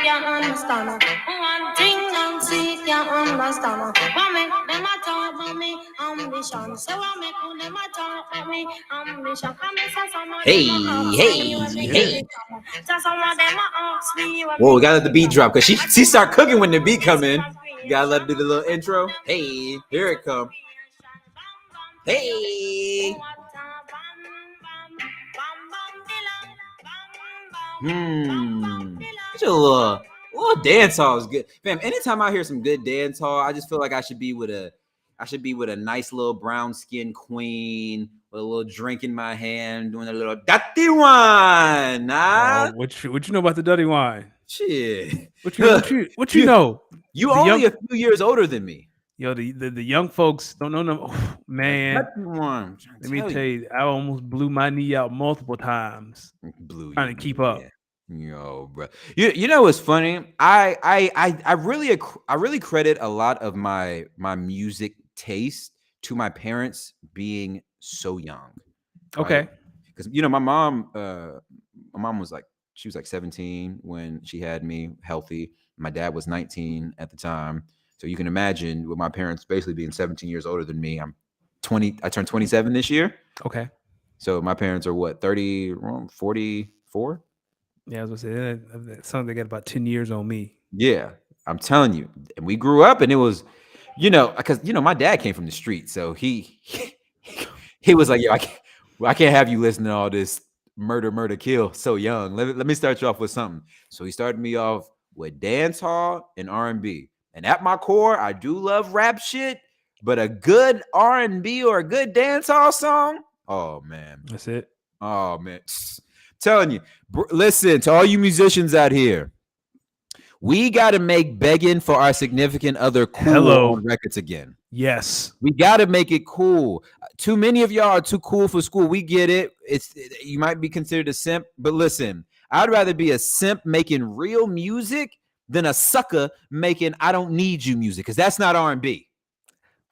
can't understand. One thing them see can't understand. What make them a talk about me ambition? Say what make them a talk about me ambition? Come and say some of them a ask me where me get it from. Say some of them a ask me where me. Whoa, we gotta let the beat drop because she start cooking when the beat come in. You gotta let her do the little intro. Hey, here it come. Hey. It's a little dance hall is good, fam. Anytime I hear some good dance hall, I just feel like I should be with a nice little brown skinned queen with a little drink in my hand, doing a little dirty wine. Nah, what you know about the dirty wine? Shit. What you know? You only a few years older than me. Yo, the young folks don't know them. Oh, man, let me tell you, I almost blew my knee out multiple times trying to keep up. Yo, bro. You know what's funny? I really credit a lot of my music taste to my parents being so young. Okay. Because my mom was like, she was like 17 when she had me healthy. My dad was 19 at the time. So you can imagine with my parents basically being 17 years older than me. I'm 20. I turned 27 this year. Okay. So my parents are what, 30, 44? Yeah, I was gonna say something. They got about 10 years on me. Yeah, I'm telling you. And we grew up, and it was, because my dad came from the street, so he was like, yo, I can't have you listening to all this murder, kill so young. Let me start you off with something. So he started me off with dance hall and R&B. And at my core, I do love rap shit, but a good R&B or a good dance hall song, oh man, that's it. Oh man, telling you, listen to all you musicians out here. We got to make begging for our significant other cool on records again. Yes, we got to make it cool. Too many of y'all are too cool for school. We get it. You might be considered a simp, but listen, I'd rather be a simp making real music than a sucker making I don't need you music, because that's not R&B.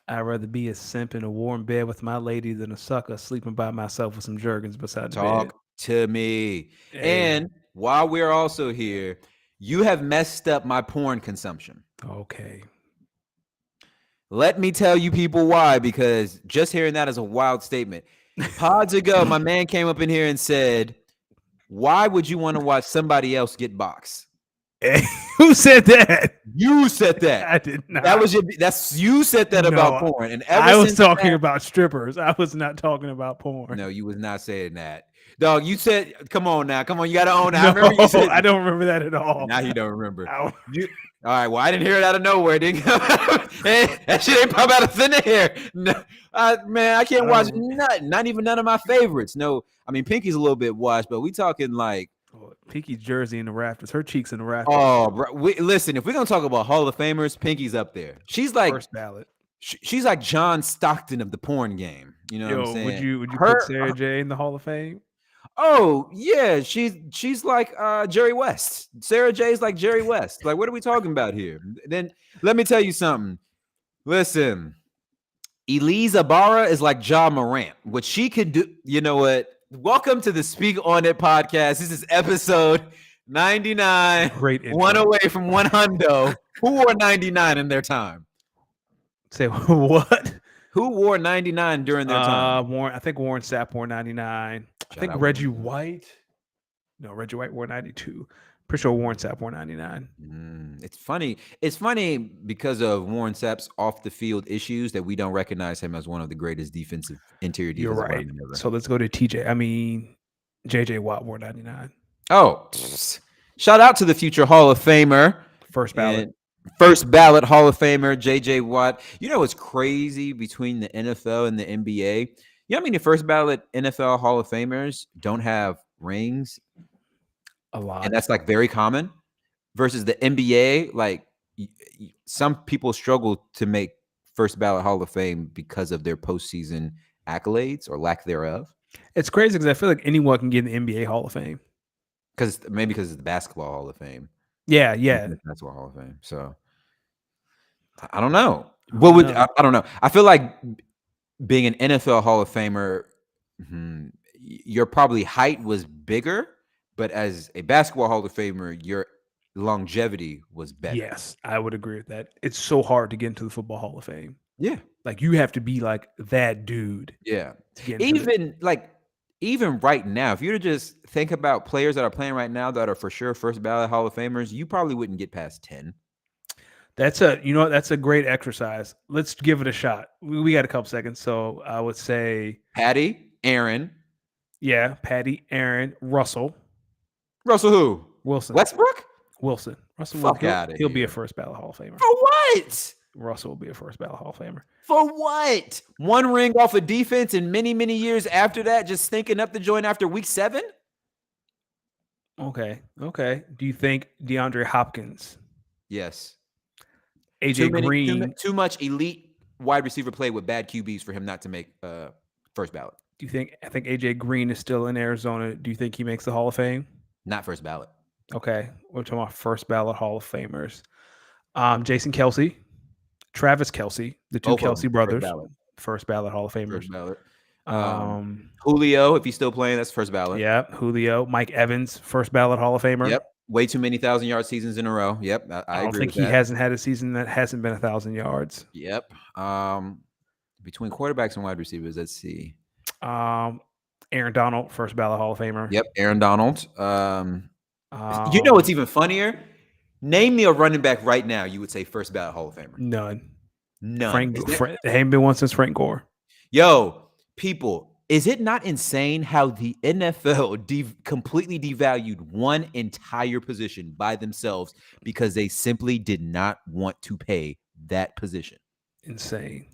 I'd rather be a simp in a warm bed with my lady than a sucker sleeping by myself with some Jergens beside the bed. Talk to me. Hey. And while we're also here, you have messed up my porn consumption. Okay. Let me tell you people why, because just hearing that is a wild statement. Pods ago, my man came up in here and said, why would you want to watch somebody else get boxed? Who said that? You said that. I did not. You said that about porn. And I was talking about strippers. I was not talking about porn. No, you was not saying that. Dog, you said, come on now. Come on, you got to own it. No, I remember you said I don't remember that at all. Now you don't remember. All right, well, I didn't hear it out of nowhere. That shit ain't pop out of thin air. No, man, I can't watch nothing. Not even none of my favorites. No, I mean, Pinky's a little bit washed, but we talking like, Pinky's jersey in the rafters, her cheeks in the rafters. Oh, bro. Listen, if we're gonna talk about Hall of Famers, Pinky's up there. She's like first ballot. She's like John Stockton of the porn game. You know what I'm saying? Would you put Sarah J in the Hall of Fame? Oh yeah, she's like Jerry West. Sarah J's like Jerry West. Like, what are we talking about here? Then let me tell you something. Listen, Elise Ibarra is like Ja Morant. What she can do, you know what? Welcome to the Speak On It podcast. This is episode 99. Great intro. One away from 100. Who wore 99 in their time? Say what? Who wore 99 during their time? I think Warren Sapp wore 99. I think Reggie White. No, Reggie White wore 92. Pretty sure Warren Sapp wore 99. It's funny. It's funny because of Warren Sapp's off the field issues that we don't recognize him as one of the greatest defensive interior defensive linemen ever. You're right. So let's go to JJ Watt wore 99. Oh, shout out to the future Hall of Famer. First ballot Hall of Famer, JJ Watt. You know what's crazy between the NFL and the NBA? You know, I mean, the first ballot NFL Hall of Famers don't have rings. A lot. And that's like very common versus the NBA. Like some people struggle to make first ballot Hall of Fame because of their postseason accolades or lack thereof. It's crazy because I feel like anyone can get in the NBA Hall of Fame. Because it's the basketball Hall of Fame. Yeah. Basketball Hall of Fame. So I don't know. I don't know. I feel like being an NFL Hall of Famer, your probably height was bigger. But as a basketball Hall of Famer, your longevity was better. Yes, I would agree with that. It's so hard to get into the Football Hall of Fame. Yeah. Like, you have to be like that dude. Yeah. To get into Even right now, if you were to just think about players that are playing right now that are for sure first ballot Hall of Famers, you probably wouldn't get past 10. That's a great exercise. Let's give it a shot. We got a couple seconds, so I would say Patty, Aaron. Yeah, Patty, Aaron, Russell. Russell who? Wilson. Westbrook? Wilson. Russell. Fuck out of here. He'll be a first ballot Hall of Famer. For what? Russell will be a first ballot Hall of Famer. For what? One ring off of defense and many, many years after that, just stinking up the joint after week 7? Okay. Do you think DeAndre Hopkins? Yes. AJ Green. Too much elite wide receiver play with bad QBs for him not to make first ballot. I think AJ Green is still in Arizona. Do you think he makes the Hall of Fame? Not first ballot. Okay. We're talking about first ballot Hall of Famers. Jason Kelce, Travis Kelce, the two Kelce brothers. First ballot Hall of Famers. First ballot. Julio, if he's still playing, that's first ballot. Yeah, Julio. Mike Evans, first ballot Hall of Famer. Yep. Way too many 1,000-yard seasons in a row. Yep. I don't think he hasn't had a season that hasn't been 1,000 yards. Yep. Between quarterbacks and wide receivers, let's see. Aaron Donald, first ballot Hall of Famer. Yep, Aaron Donald. You know what's even funnier? Name me a running back right now you would say first ballot Hall of Famer. None. They haven't been one since Frank Gore. Yo, people, is it not insane how the NFL completely devalued one entire position by themselves because they simply did not want to pay that position? Insane.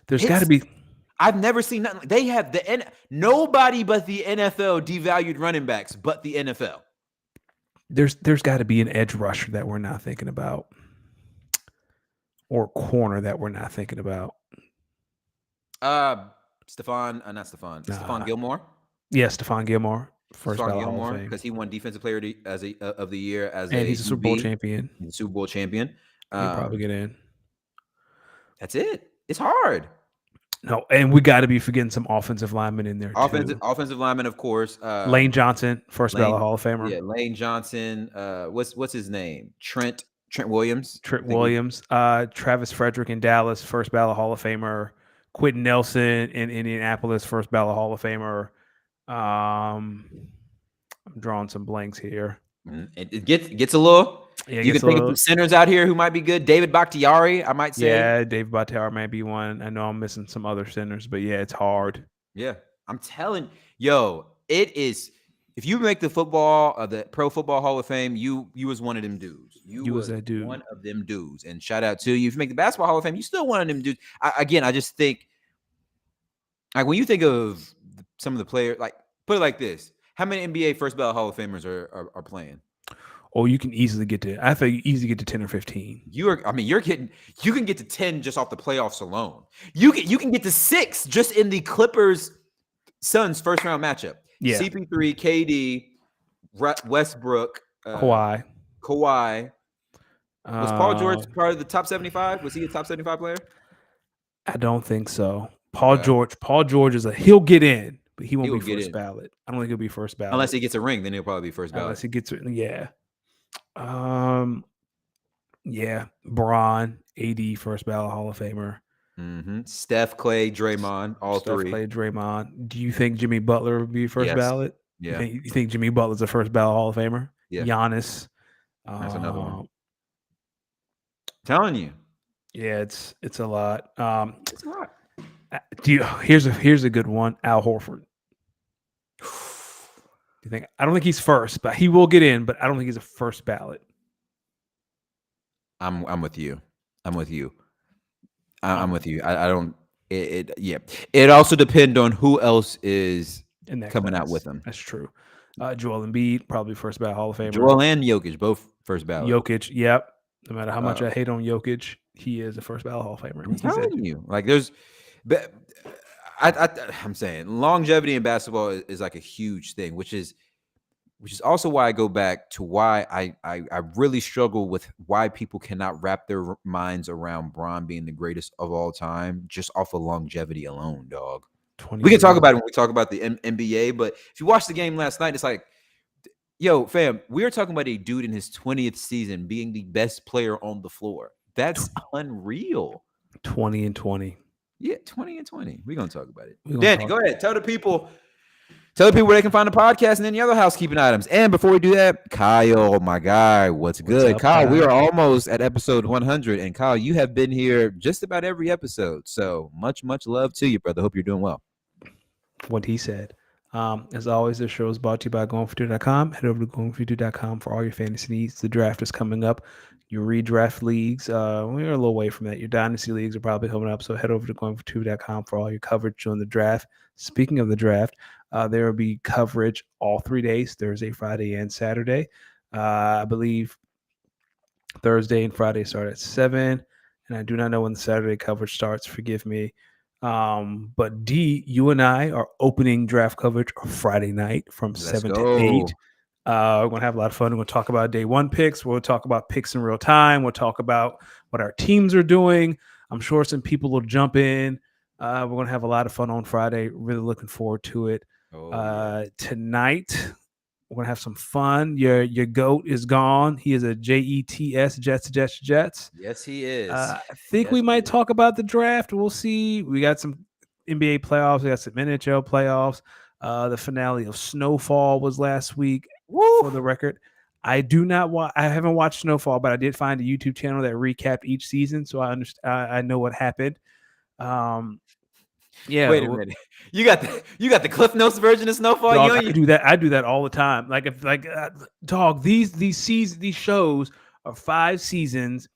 There's got to be. I've never seen nothing. They have nobody but the NFL devalued running backs, but the NFL. There's got to be an edge rusher that we're not thinking about, or corner that we're not thinking about. Stephon Gilmore. Yeah, Stephon Gilmore, first ballot Hall of Fame, because he won Defensive Player of the Year and he's a Super Bowl champion. He's a Super Bowl champion. He'll probably get in. That's it. It's hard. No, and we got to be forgetting some offensive linemen in there too. Offensive linemen, of course. Lane Johnson, first ballot Hall of Famer. Yeah, Lane Johnson. What's his name? Trent Williams. Travis Frederick in Dallas, first ballot Hall of Famer. Quentin Nelson in Indianapolis, first ballot Hall of Famer. I'm drawing some blanks here. It gets a little. Yeah, you can think of some centers out here who might be good. David Bakhtiari, I might say. Yeah, David Bakhtiari might be one. I know I'm missing some other centers, but yeah, it's hard. Yeah, I'm telling it is. If you make the Pro Football Hall of Fame, you was one of them dudes. You was that dude. One of them dudes. And shout out to you. If you make the Basketball Hall of Fame, you still one of them dudes. I just think, like, when you think of some of the players, like, put it like this: how many NBA first ballot Hall of Famers are playing? Oh, you can easily get to. I think you easily get to 10 or 15. You can get to 10 just off the playoffs alone. You can get to 6 just in the Clippers Suns first round matchup. Yeah. CP3, KD, Westbrook, Kawhi. Was Paul George part of the top 75? Was he a top 75 player? I don't think so. Paul George he'll get in, but he won't be first ballot. I don't think he'll be first ballot. Unless he gets a ring, then he'll probably be first ballot. Unless he gets it, yeah. Bron, AD, first ballot Hall of Famer. Mm-hmm. Steph, Clay, Draymond, three. Clay, Draymond. Do you think Jimmy Butler would be first ballot? Yeah. You think Jimmy Butler's a first ballot Hall of Famer? Yeah. Giannis. That's another one. Telling you. Yeah, it's a lot. It's a lot. Here's a good one. Al Horford. I don't think he's first, but he will get in, but I don't think he's a first ballot. I'm with you. I'm with you. I don't. It also depends on who else is coming out with him. That's true. Joel Embiid, probably first ballot Hall of Famer. Joel and Jokic, both first ballot. Jokic, yep. No matter how much I hate on Jokic, he is a first ballot Hall of Famer. I'm telling you, like I'm saying longevity in basketball is like a huge thing, which is also why I go back to why I really struggle with why people cannot wrap their minds around Bron being the greatest of all time just off of longevity alone, dog. We can talk about it when we talk about the NBA, but if you watch the game last night, it's like Yo, fam, we're talking about a dude in his 20th season being the best player on the floor. That's unreal. 20-20. Yeah, 20-20. We're gonna talk about it. We're gonna Danny, talk. go ahead. Tell the people where they can find the podcast and any other housekeeping items. And before we do that, Kyle, my guy, what's good? up, Kyle, we Kyle? are almost at episode 100. And Kyle, you have been here just about every episode. So much love to you, brother. Hope you're doing well. What he said. As always, this show is brought to you by GoingForTwo.com. Head over to GoingForTwo.com for all your fantasy needs. The draft is coming up. Your redraft leagues, we're a little away from that. Your dynasty leagues are probably coming up. So head over to GoingForTwo.com for all your coverage during the draft. Speaking of the draft, there will be coverage all 3 days, Thursday, Friday, and Saturday. I believe Thursday and Friday start at 7, and I do not know when the Saturday coverage starts. Forgive me. But D, you and I are opening draft coverage Friday night from 7 to 8. We're going to have a lot of fun. We're going to talk about day one picks. We'll talk about picks in real time. We'll talk about what our teams are doing. I'm sure some people will jump in. We're going to have a lot of fun on Friday. Really looking forward to it. Tonight, we're going to have some fun. Your GOAT is gone. He is a JETS, Jets. Yes, he is. I think we might talk about the draft. We'll see. We got some NBA playoffs. We got some NHL playoffs. The finale of Snowfall was last week. Woo! For the record, I haven't watched Snowfall, but I did find a YouTube channel that recapped each season, so I understand. I know what happened. Yeah. Wait a minute. You got the Cliff Notes version of Snowfall. Dog, I do that. I do that all the time. Dog. These shows are 5 seasons,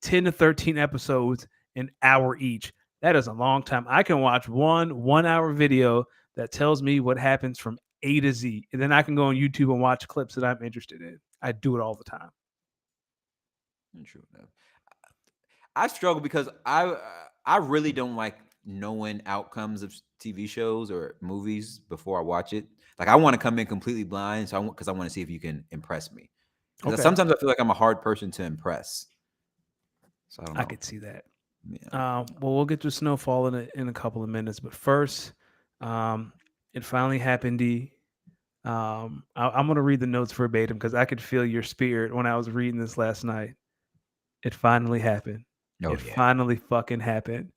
10 to 13 episodes, an hour each. That is a long time. I can watch one hour video that tells me what happens from A to Z, and then I can go on YouTube and watch clips that I'm interested in. I do it all the time. True enough. I struggle because I really don't like knowing outcomes of TV shows or movies before I watch it. Like I want to come in completely blind, because I want to see if you can impress me. Okay. Sometimes I feel like I'm a hard person to impress. So I don't know. I could see that. Yeah. Well, we'll get to Snowfall in a couple of minutes, but first, it finally happened. D. I'm going to read the notes verbatim because I could feel your spirit when I was reading this last night. It finally happened. Finally fucking happened.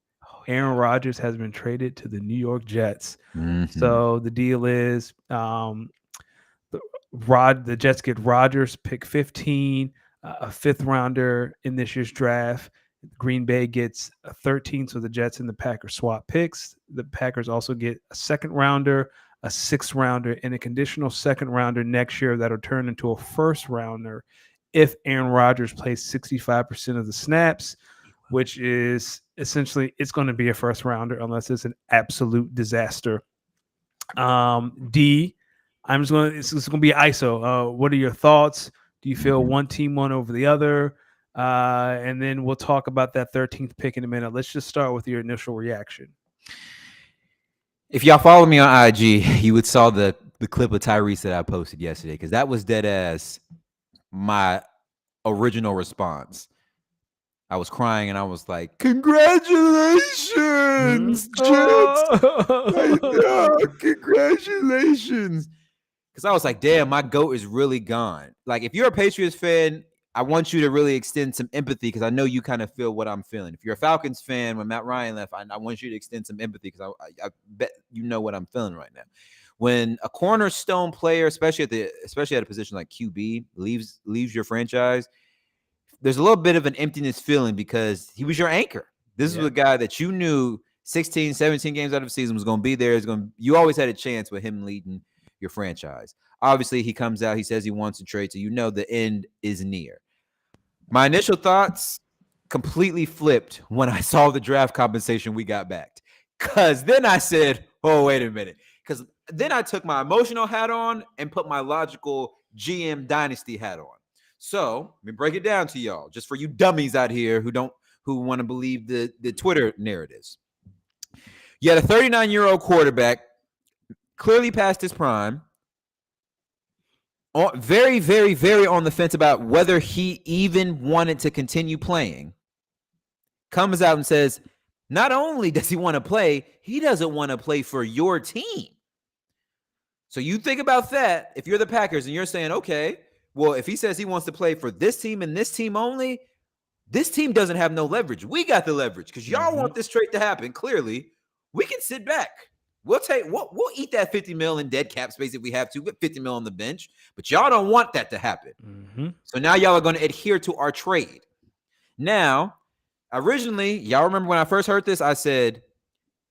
Aaron Rodgers has been traded to the New York Jets. Mm-hmm. So the deal is the Jets get Rodgers, pick 15, a 5th rounder in this year's draft. Green Bay gets a 13, so the Jets and the Packers swap picks. The Packers also get a 2nd rounder, a 6th rounder, and a conditional 2nd rounder next year that'll turn into a 1st rounder if Aaron Rodgers plays 65% of the snaps, which is essentially it's going to be a 1st rounder unless it's an absolute disaster. D, it's going to be ISO. What are your thoughts? Do you feel one team won over the other? And then we'll talk about that 13th pick in a minute. Let's just start with your initial reaction. If y'all follow me on IG, you would saw the clip of Tyrese that I posted yesterday, because that was dead ass my original response. I was crying and I was like, "Congratulations, Jets! Congratulations!" Because I was like, "Damn, my GOAT is really gone." Like, if you're a Patriots fan, I want you to really extend some empathy, because I know you kind of feel what I'm feeling. If you're a Falcons fan, when Matt Ryan left, I want you to extend some empathy, because I bet you know what I'm feeling right now. When a cornerstone player, especially at a position like QB, leaves your franchise, there's a little bit of an emptiness feeling, because he was your anchor. This was a guy that you knew 16, 17 games out of the season was going to be there. You always had a chance with him leading your franchise. Obviously, he comes out, he says he wants to trade, so you know the end is near. My initial thoughts completely flipped when I saw the draft compensation we got back. Because then I said, oh, wait a minute. Because then I took my emotional hat on and put my logical GM dynasty hat on. So let me break it down to y'all, just for you dummies out here who want to believe the Twitter narratives. You had a 39-year-old quarterback, clearly past his prime, very, very, very on the fence about whether he even wanted to continue playing, comes out and says, not only does he want to play, he doesn't want to play for your team. So you think about that. If you're the Packers and you're saying, okay, well, if he says he wants to play for this team and this team only, this team doesn't have no leverage. We got the leverage because y'all want this trade to happen. Clearly, we can sit back. We'll eat that 50 mil in dead cap space if we have to. Get 50 mil on the bench, but y'all don't want that to happen. So now y'all are going to adhere to our trade. Now, originally, y'all remember when I first heard this, I said,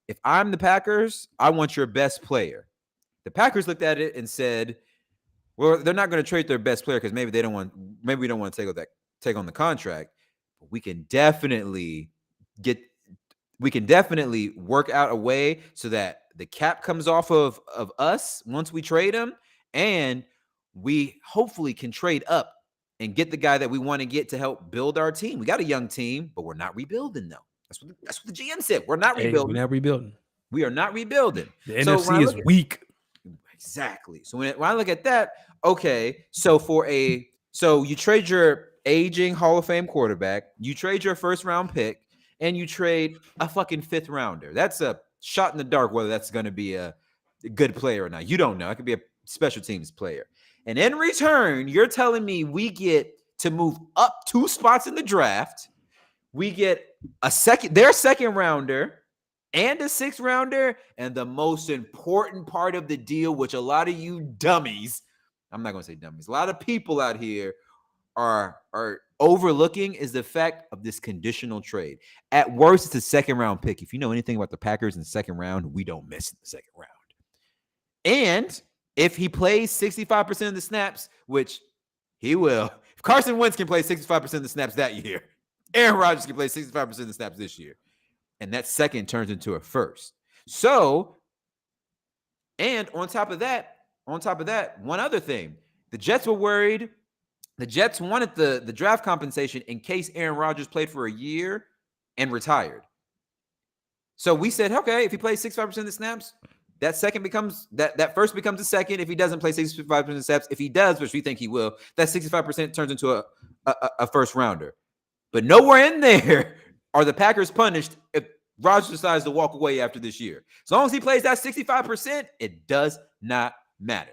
if I'm the Packers, I want your best player. The Packers looked at it and said, well, they're not going to trade their best player because maybe we don't want to take on the contract. But we can definitely work out a way so that the cap comes off of us once we trade him, and we hopefully can trade up and get the guy that we want to get to help build our team. We got a young team, but we're not rebuilding though. That's what the GM said. We're not rebuilding. We're not rebuilding. We are not rebuilding. The NFC is weak. Exactly. So when I look at that, okay, so you trade your aging Hall of Fame quarterback, you trade your first round pick, and you trade a fucking 5th rounder. That's a shot in the dark whether that's going to be a good player or not. You don't know. It could be a special teams player. And in return, you're telling me we get to move up 2 spots in the draft. We get their second rounder and a 6th rounder, and the most important part of the deal, which a lot of you dummies, I'm not going to say dummies, a lot of people out here are overlooking, is the fact of this conditional trade. At worst, it's a 2nd round pick. If you know anything about the Packers in the 2nd round, we don't miss in the 2nd round. And if he plays 65% of the snaps, which he will, if Carson Wentz can play 65% of the snaps that year, Aaron Rodgers can play 65% of the snaps this year. And that 2nd turns into a 1st. So, and on top of that, one other thing. The Jets were worried. The Jets wanted the draft compensation in case Aaron Rodgers played for a year and retired. So we said, okay, if he plays 65% of the snaps, that 1st becomes a 2nd. If he doesn't play 65% of the snaps, if he does, which we think he will, that 65% turns into a 1st rounder. But nowhere in there are the Packers punished if Rodgers decides to walk away after this year. As long as he plays that 65%, it does not matter.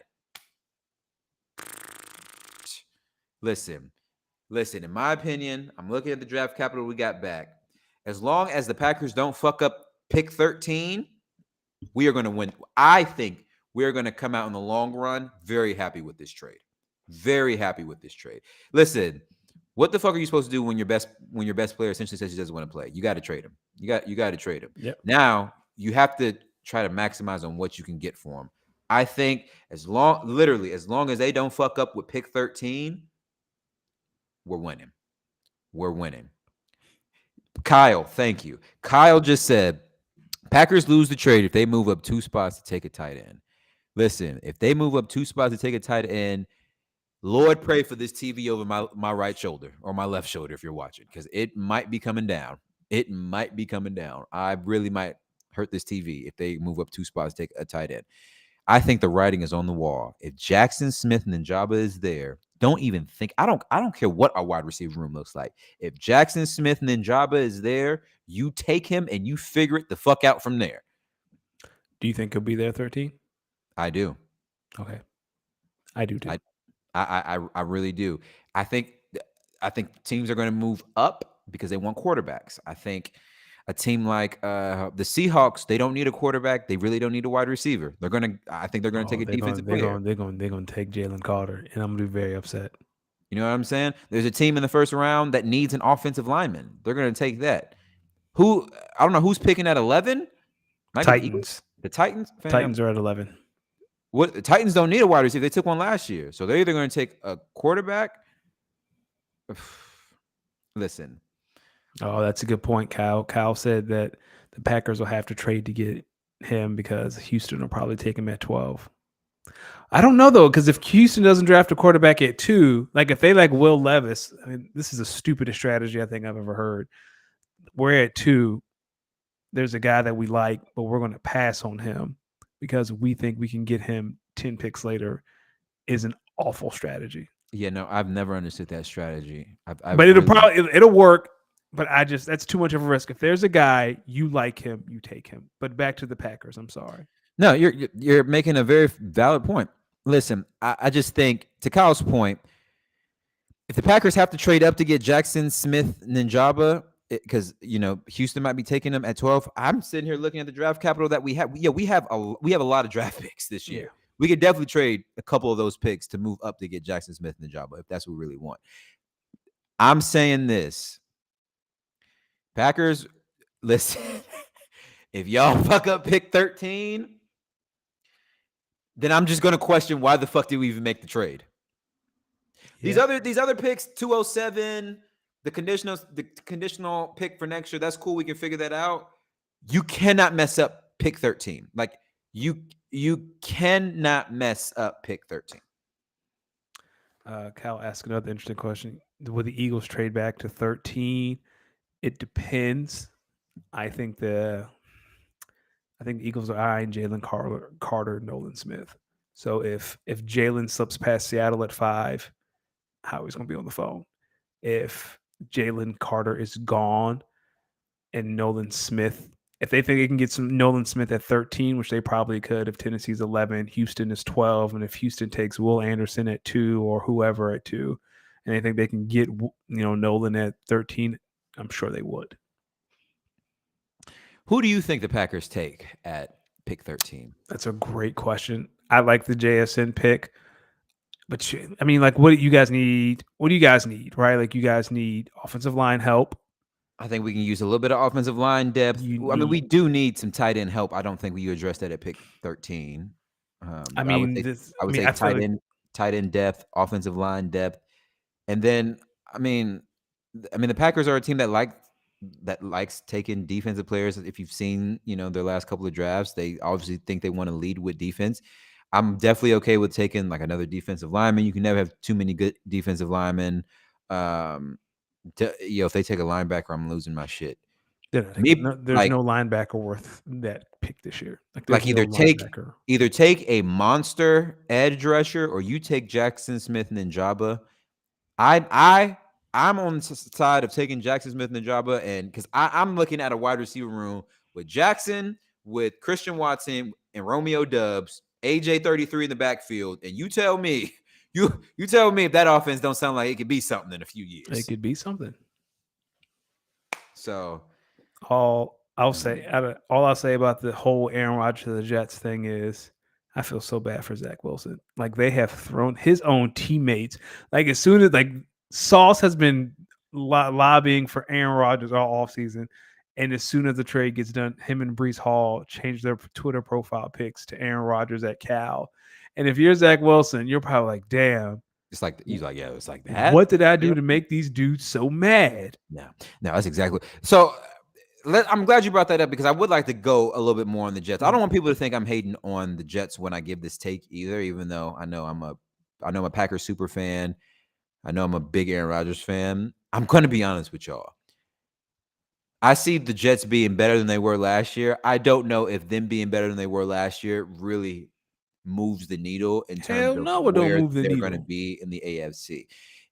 Listen, in my opinion, I'm looking at the draft capital we got back. As long as the Packers don't fuck up pick 13, we are going to win. I think we are going to come out in the long run very happy with this trade. Very happy with this trade. Listen, what the fuck are you supposed to do when your best player essentially says he doesn't want to play? You got to trade him. You got to trade him. Yep. Now you have to try to maximize on what you can get for him. I think as long as they don't fuck up with pick 13, we're winning. We're winning. Kyle, thank you. Kyle just said Packers lose the trade if they move up 2 spots to take a tight end. Listen, if they move up 2 spots to take a tight end, Lord, pray for this TV over my right shoulder or my left shoulder if you're watching, because it might be coming down. It might be coming down. I really might hurt this TV if they move up 2 spots to take a tight end. I think the writing is on the wall. If Jackson Smith and Njaba is there, don't even think. I don't care what our wide receiver room looks like. If Jackson Smith and Njaba is there, you take him and you figure it the fuck out from there. Do you think he'll be there 13? I do. Okay. I do too. I really do. I think teams are going to move up because they want quarterbacks. I think a team like the Seahawks, they don't need a quarterback. They really don't need a wide receiver. I think they're going to take a defensive player. They're going to take Jalen Carter, and I'm going to be very upset. You know what I'm saying? There's a team in the 1st round that needs an offensive lineman. They're going to take that. I don't know who's picking at 11. Titans. The Titans. Titans are at 11. What the Titans don't need a wide receiver. They took one last year. So they're either going to take a quarterback. Listen. Oh, that's a good point, Kyle. Kyle said that the Packers will have to trade to get him because Houston will probably take him at 12. I don't know, though, because if Houston doesn't draft a quarterback at 2, like if they like Will Levis, I mean, this is the stupidest strategy I think I've ever heard. We're at 2. There's a guy that we like, but we're going to pass on him because we think we can get him 10 picks later is an awful strategy. Yeah, no, I've never understood that strategy. But it'll work. But that's too much of a risk. If there's a guy, you like him, you take him. But back to the Packers. I'm sorry. No, you're making a very valid point. Listen, I just think to Kyle's point, if the Packers have to trade up to get Jackson Smith Ninjaba, because Houston might be taking them at 12. I'm sitting here looking at the draft capital that we have. Yeah, we have a lot of draft picks this year. Yeah. We could definitely trade a couple of those picks to move up to get Jackson Smith Ninjaba if that's what we really want. I'm saying this. Packers, listen, if y'all fuck up pick 13, then I'm just going to question why the fuck did we even make the trade? Yeah. These other picks, 207, the conditional pick for next year, that's cool. We can figure that out. You cannot mess up pick 13. Like you cannot mess up pick 13. Cal asked another interesting question. Will the Eagles trade back to 13? It depends. I think the Eagles are eyeing Jalen Carter, Nolan Smith. So if Jalen slips past Seattle at 5, Howie's going to be on the phone. If Jalen Carter is gone and Nolan Smith, if they think they can get some Nolan Smith at 13, which they probably could, if Tennessee's 11, Houston is 12, and if Houston takes Will Anderson at 2 or whoever at 2, and they think they can get Nolan at 13, I'm sure they would. Who do you think the Packers take at pick 13? That's a great question. I like the JSN pick. But I mean, like, what do you guys need? What do you guys need, right? Like, you guys need offensive line help. I think we can use a little bit of offensive line depth. We do need some tight end help. I don't think we addressed that at pick 13. I mean, I would say tight end depth, offensive line depth, and then I mean, the Packers are a team that likes taking defensive players. If you've seen, their last couple of drafts, they obviously think they want to lead with defense. I'm definitely okay with taking like another defensive lineman. You can never have too many good defensive linemen. If they take a linebacker, I'm losing my shit. There's no linebacker worth that pick this year. Like either take a monster edge rusher or you take Jackson Smith Ninjaba. I'm on the side of taking Jackson Smith Ninjaba, and because I'm looking at a wide receiver room with Jackson, with Christian Watson and Romeo Doubs, AJ 33 in the backfield, and you tell me if that offense don't sound like it could be something in a few years. It could be something. So all I'll say about the whole Aaron Rodgers to the Jets thing is I feel so bad for Zach Wilson. Like, they have thrown his own teammates. Like, as soon as Sauce has been lobbying for Aaron Rodgers all offseason. And as soon as the trade gets done, him and Breece Hall change their Twitter profile pics to Aaron Rodgers at Cal. And if you're Zach Wilson, you're probably like, damn. It's like, he's like, yeah, it's like that. What did I do to make these dudes so mad? Yeah, no, that's exactly. So I'm glad you brought that up because I would like to go a little bit more on the Jets. I don't want people to think I'm hating on the Jets when I give this take either, even though I know I'm a Packers super fan. I know I'm a big Aaron Rodgers fan. I'm going to be honest with y'all. I see the Jets being better than they were last year. I don't know if them being better than they were last year really moves the needle in terms of where they're going to be in the AFC.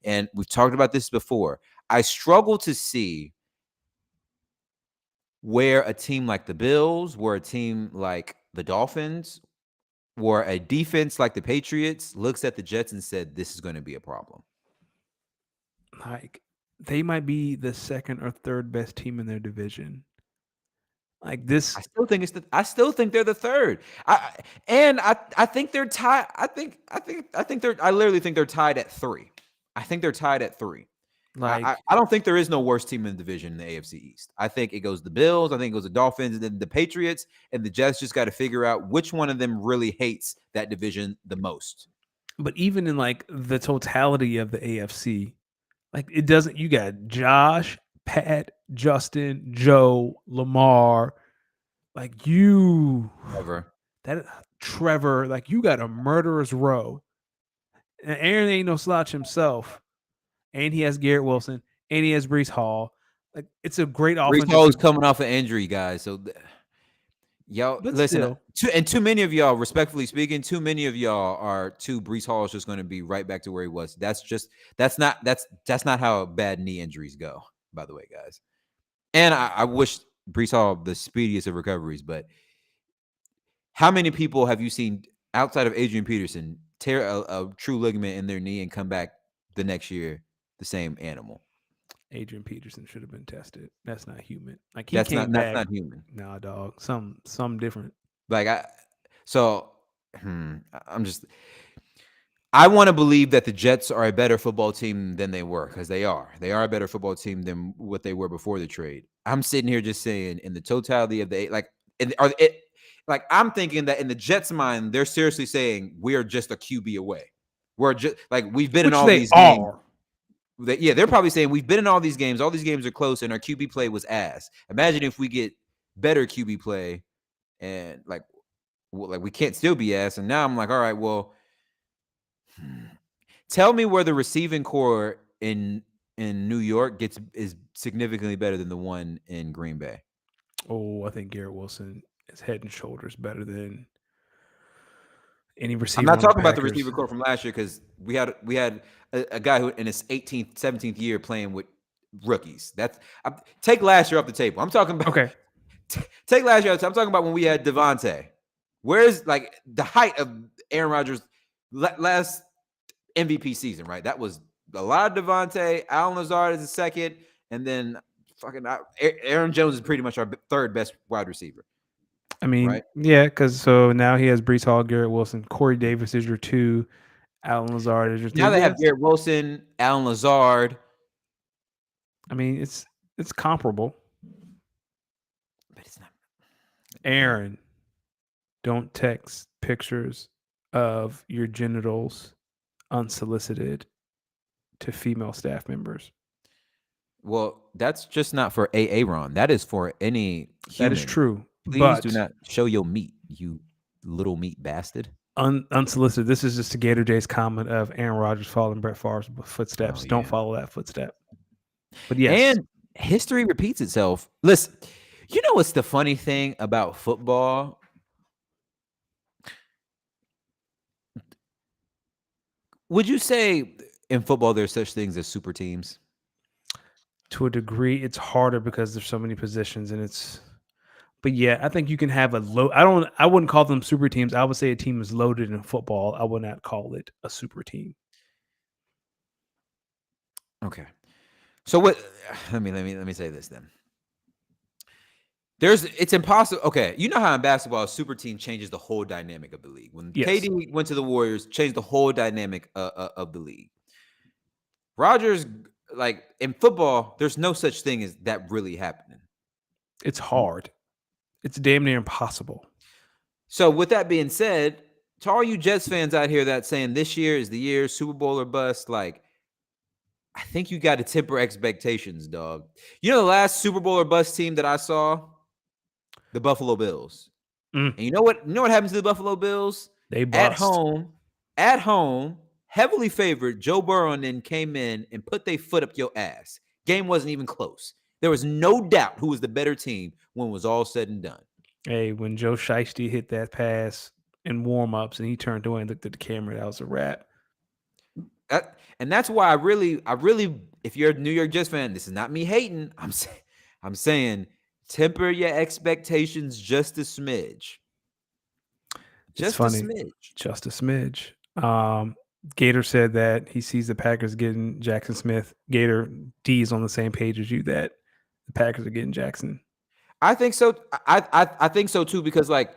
And we've talked about this before. I struggle to see where a team like the Bills, where a team like the Dolphins, where a defense like the Patriots looks at the Jets and said, this is going to be a problem. Like, they might be the second or third best team in their division. Like this, I still think they're the third. I think they're tied. I literally think they're tied at 3. I think they're tied at 3. Like, I don't think there is no worse team in the division in the AFC East. I think it goes the Bills. I think it goes the Dolphins, and then the Patriots, and the Jets just got to figure out which one of them really hates that division the most. But even in like the totality of the AFC, like it doesn't. You got Josh, Pat, Justin, Joe, Lamar, like Trevor, like you got a murderer's row. And Aaron ain't no slouch himself. And he has Garrett Wilson, and he has Breece Hall. Like, it's a great offense. Breece Hall is coming off an injury, guys. So, y'all, listen. Too many of y'all, respectfully speaking, too many of y'all are Breece Hall is just going to be right back to where he was. That's not how bad knee injuries go, by the way, guys. And I wish Breece Hall the speediest of recoveries, but How many people have you seen outside of Adrian Peterson tear a true ligament in their knee and come back the next year the same animal? Adrian Peterson should have been tested. That's not human. Like he That's came not back. human. Nah, dog. Some different. Like I want to believe that the Jets are a better football team than they were, because they are. They are a better football team than what they were before the trade. I'm sitting here just saying, in the totality of the I'm thinking that in the Jets' mind, they're seriously saying we are just a QB away. We're just like we've been in all these games. They're probably saying we've been in all these games. All these games are close, and our QB play was ass. Imagine if we get better QB play, and like we can't still be ass. And now I'm like, all right, well. Tell me where the receiving core in New York is significantly better than the one in Green Bay. Oh, I think Garrett Wilson is head and shoulders better than any receiver. I'm not talking about the receiver core from last year, because we had a guy who in his 18th, 17th year playing with rookies. Take last year off the table. I'm talking about take last year. I'm talking about when we had Devontae. Where's like the height of Aaron Rodgers' last MVP season, right? That was a lot of Devontae. Allen Lazard is the second, and then fucking Aaron Jones is pretty much our third best wide receiver. I mean, right? Yeah, because so now he has Breece Hall, Garrett Wilson, Corey Davis is your 2, Allen Lazard is your 3. Now they have Garrett Wilson, Allen Lazard. I mean, it's comparable, but it's not. Aaron, don't text pictures of your genitals unsolicited to female staff members. Well, that's just not for Aaron. That is for any human. That is true. Please do not show your meat, you little meat bastard. Unsolicited. This is just a Gator J's comment of Aaron Rodgers following Brett Favre's footsteps. Don't follow that footstep. But yes. And history repeats itself. Listen, you know what's the funny thing about football? Would you say in football there's such things as super teams? To a degree, it's harder because there's so many positions, and but yeah, I think you can have a low. I wouldn't call them super teams. I would say a team is loaded in football. I would not call it a super team. Okay. So what? Let me say this then. It's impossible. Okay, you know how in basketball, a super team changes the whole dynamic of the league. When KD went to the Warriors, changed the whole dynamic of the league. Rodgers, like in football, there's no such thing as that really happening. It's hard. It's damn near impossible. So with that being said, to all you Jets fans out here that saying this year is the year, Super Bowl or bust, like, I think you got to temper expectations, dog. You know the last Super Bowl or bust team that I saw? The Buffalo Bills. And you know what happened to the Buffalo Bills? They bust. At home, heavily favored. Joe Burrow then came in and put their foot up your ass. Game wasn't even close. There was no doubt who was the better team when it was all said and done. Hey, when Joe Shiesty hit that pass in warm-ups and he turned away and looked at the camera, that was a wrap. And that's why I really, if you're a New York Jets fan, this is not me hating. I'm saying temper your expectations just a smidge. Just a smidge. Gator said that he sees the Packers getting Jackson Smith. Gator D is on the same page as you that the Packers are getting Jackson. I think so. I think so too, because like,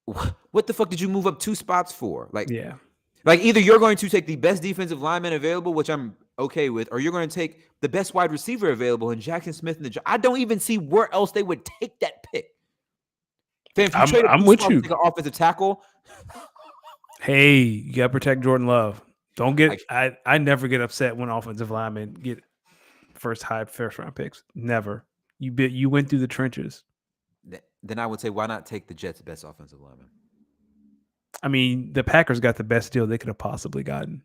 what the fuck did you move up 2 spots for? Like, yeah. Like either you're going to take the best defensive lineman available, which I'm okay with, or you're going to take the best wide receiver available in Jackson Smith. I don't even see where else they would take that pick. I'm with you. Take an offensive tackle. Hey, you got to protect Jordan Love. Don't get. I never get upset when offensive linemen get first round picks. Never. You went through the trenches. Then I would say, why not take the Jets' best offensive lineman? I mean, the Packers got the best deal they could have possibly gotten,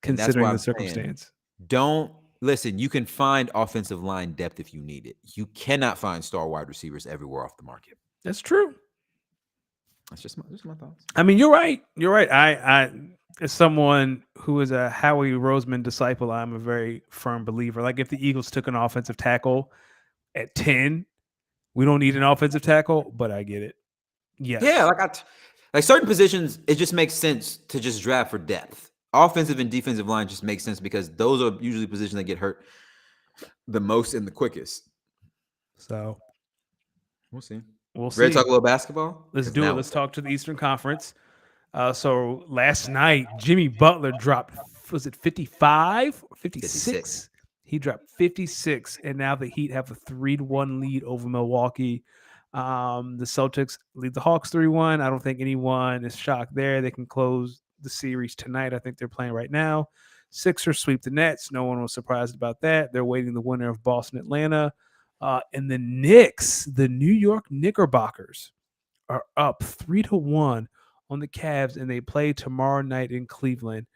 considering the circumstance. Don't listen. You can find offensive line depth if you need it. You cannot find star wide receivers everywhere off the market. That's true. That's just my thoughts. I mean, you're right. You're right. I as someone who is a Howie Roseman disciple, I'm a very firm believer. Like if the Eagles took an offensive tackle at 10, we don't need an offensive tackle, but I get it. Yes. Yeah, like certain positions, it just makes sense to just draft for depth. Offensive and defensive line just makes sense because those are usually positions that get hurt the most and the quickest. So We'll see. we'll Ready to see. talk a little basketball? Let's 'Cause do it. now Let's it's time. talk to the Eastern Conference. So last night, Jimmy Butler dropped, was it 55 or 56. 56? He dropped 56, and now the Heat have a 3-1 lead over Milwaukee. The Celtics lead the Hawks 3-1. I don't think anyone is shocked there. They can close the series tonight. I think they're playing right now. Sixers sweep the Nets. No one was surprised about that. They're waiting the winner of Boston, Atlanta. And the Knicks, the New York Knickerbockers, are up 3-1 on the Cavs, and they play tomorrow night in Cleveland.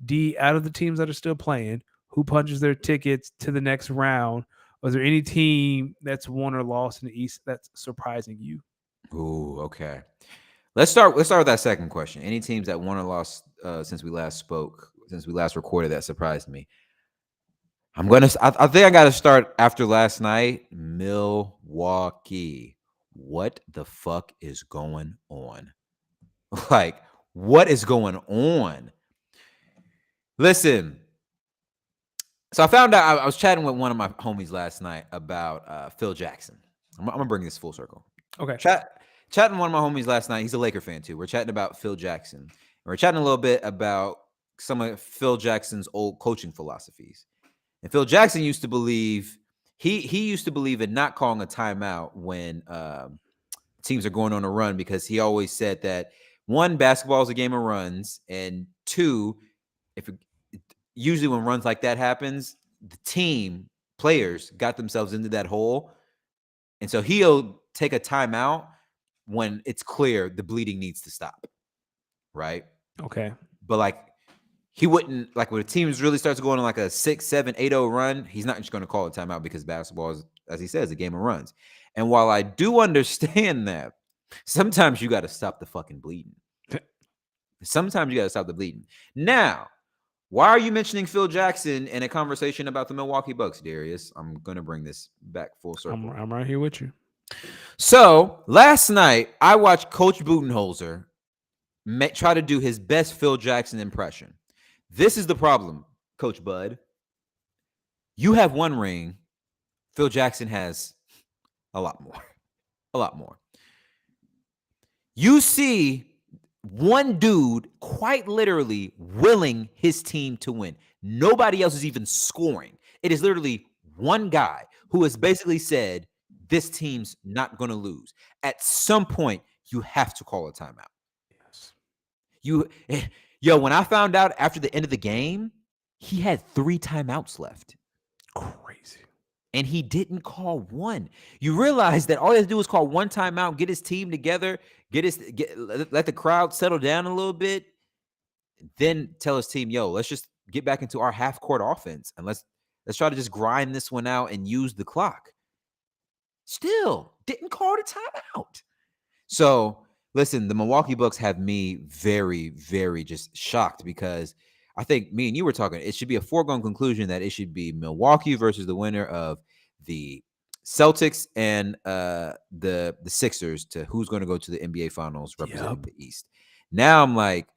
D, out of the teams that are still playing, who punches their tickets to the next round? Was there any team that's won or lost in the East that's surprising you? Ooh, okay. Let's start with that second question. Any teams that won or lost since we last spoke, since we last recorded, that surprised me? I think I got to start after last night. Milwaukee. What the fuck is going on? Like, what is going on? Listen. So I found out I was chatting with one of my homies last night about Phil Jackson. I'm gonna bring this full circle. Okay. Chatting with one of my homies last night. He's a Laker fan too. We're chatting about Phil Jackson. And we're chatting a little bit about some of Phil Jackson's old coaching philosophies. And Phil Jackson used to believe he used to believe in not calling a timeout when teams are going on a run, because he always said that one, basketball is a game of runs, and two, usually when runs like that happens, the team players got themselves into that hole, and so he'll take a timeout when it's clear the bleeding needs to stop, right? Okay. But like, he wouldn't, like, when a team really starts going on like a 6, 7, 8-0 run, he's not just going to call a timeout, because basketball is, as he says, a game of runs. And while I do understand that, sometimes you got to stop the fucking bleeding. Sometimes you got to stop the bleeding. Now, why are you mentioning Phil Jackson in a conversation about the Milwaukee Bucks, Darius? I'm going to bring this back full circle. I'm right here with you. So last night, I watched Coach Budenholzer try to do his best Phil Jackson impression. This is the problem, Coach Bud. You have one ring. Phil Jackson has a lot more. A lot more. You see one dude quite literally willing his team to win. Nobody else is even scoring. It is literally one guy who has basically said, this team's not going to lose. At some point, you have to call a timeout. Yes. When I found out after the end of the game, he had 3 timeouts left. Crazy. And he didn't call one. You realize that all he has to do is call one timeout, get his team together, let the crowd settle down a little bit, then tell his team, yo, let's just get back into our half-court offense, and let's try to just grind this one out and use the clock. Still didn't call the timeout. So listen, the Milwaukee Bucks have me very, very just shocked, because I think me and you were talking, it should be a foregone conclusion that it should be Milwaukee versus the winner of the Celtics and the Sixers to who's going to go to the NBA Finals representing the East. Now I'm like,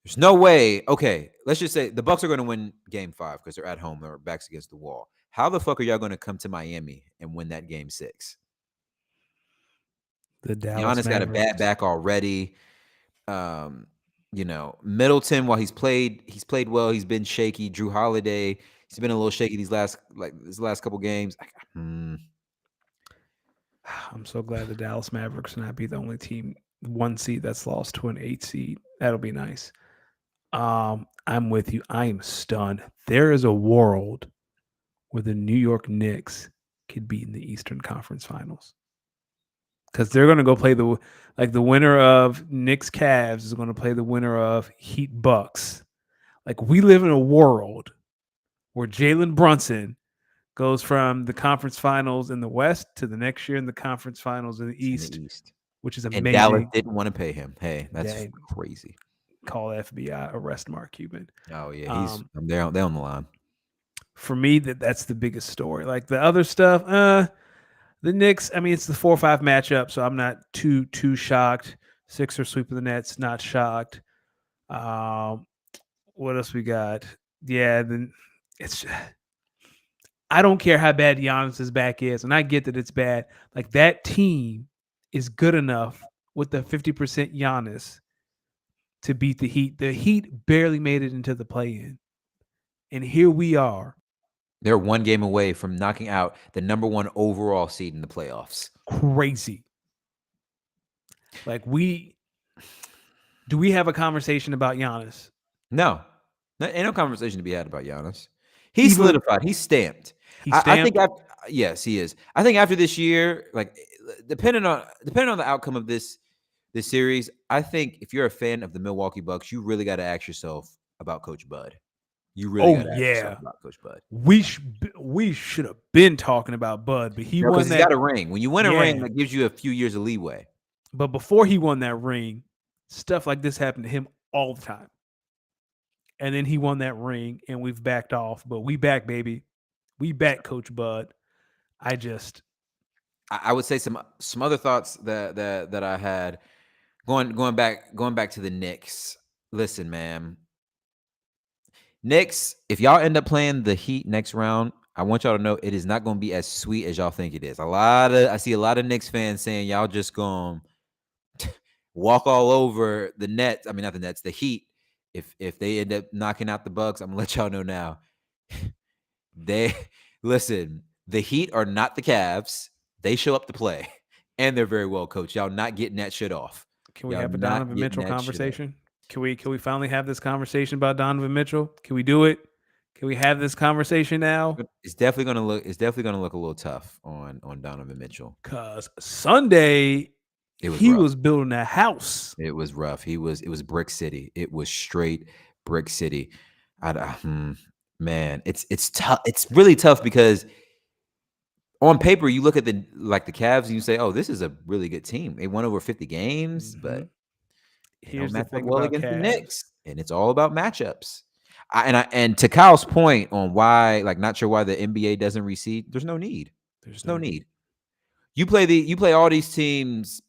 there's no way. Okay, let's just say the Bucks are going to win Game 5 because they're at home, their backs against the wall. How the fuck are y'all going to come to Miami and win that Game 6? The Dallas Giannis got a bad back already. Middleton, while he's played well. He's been shaky. Drew Holiday, he's been a little shaky these last couple games. I'm so glad the Dallas Mavericks will not be the only team 1 seed that's lost to an 8 seed. That'll be nice. I'm with you. I am stunned. There is a world where the New York Knicks could be in the Eastern Conference Finals, because they're going to go play the winner of Knicks Cavs is going to play the winner of Heat Bucks. Like, we live in a world where Jalen Brunson goes from the conference finals in the West to the next year in the conference finals in the East, which is amazing. And Dallas didn't want to pay him. Hey, that's crazy. Call FBI, arrest Mark Cuban. Oh yeah, they're on the line. For me, that's the biggest story. Like, the other stuff, The Knicks, I mean, it's the 4-5 matchup, so I'm not too shocked. Sixers sweeping the Nets, not shocked. What else we got? Yeah, then it's. I don't care how bad Giannis's back is, and I get that it's bad. Like that team is good enough with the 50% Giannis to beat the Heat. The Heat barely made it into the play-in, and here we are. They're one game away from knocking out the number 1 overall seed in the playoffs. Crazy. Like do we have a conversation about Giannis? No. Ain't no conversation to be had about Giannis. He's solidified. He's stamped. I think yes, he is. I think after this year, like depending on the outcome of this series, I think if you're a fan of the Milwaukee Bucks, you really got to ask yourself about Coach Bud. You really got to ask yourself about Coach Bud. We should have been talking about Bud, but he won that. He's got a ring. When you win a ring, that gives you a few years of leeway. But before he won that ring, stuff like this happened to him all the time. And then he won that ring, and we've backed off. But we back, baby. We back, Coach Bud. I would say some other thoughts that I had going back to the Knicks. Listen, man. Knicks, if y'all end up playing the Heat next round, I want y'all to know it is not going to be as sweet as y'all think it is. I see a lot of Knicks fans saying y'all just going to walk all over the Nets. I mean, not the Nets, the Heat. If they end up knocking out the Bucks, I'm gonna let y'all know now. Listen, the Heat are not the Cavs. They show up to play, and they're very well coached. Y'all not getting that shit off. Can we have a Donovan Mitchell conversation? Can we finally have this conversation about Donovan Mitchell? Can we do it? Can we have this conversation now? It's definitely gonna look a little tough on Donovan Mitchell. Cause Sunday he was building a house. It was rough. It was Brick City. It was straight Brick City. Man, it's tough. It's really tough because on paper you look at the Cavs and you say, "Oh, this is a really good team. They won over 50 games," but here's the thing about against Cavs. the Knicks, and it's all about matchups. And to Kyle's point on why, not sure why the NBA doesn't reseed. There's no need. There's no need. You play all these teams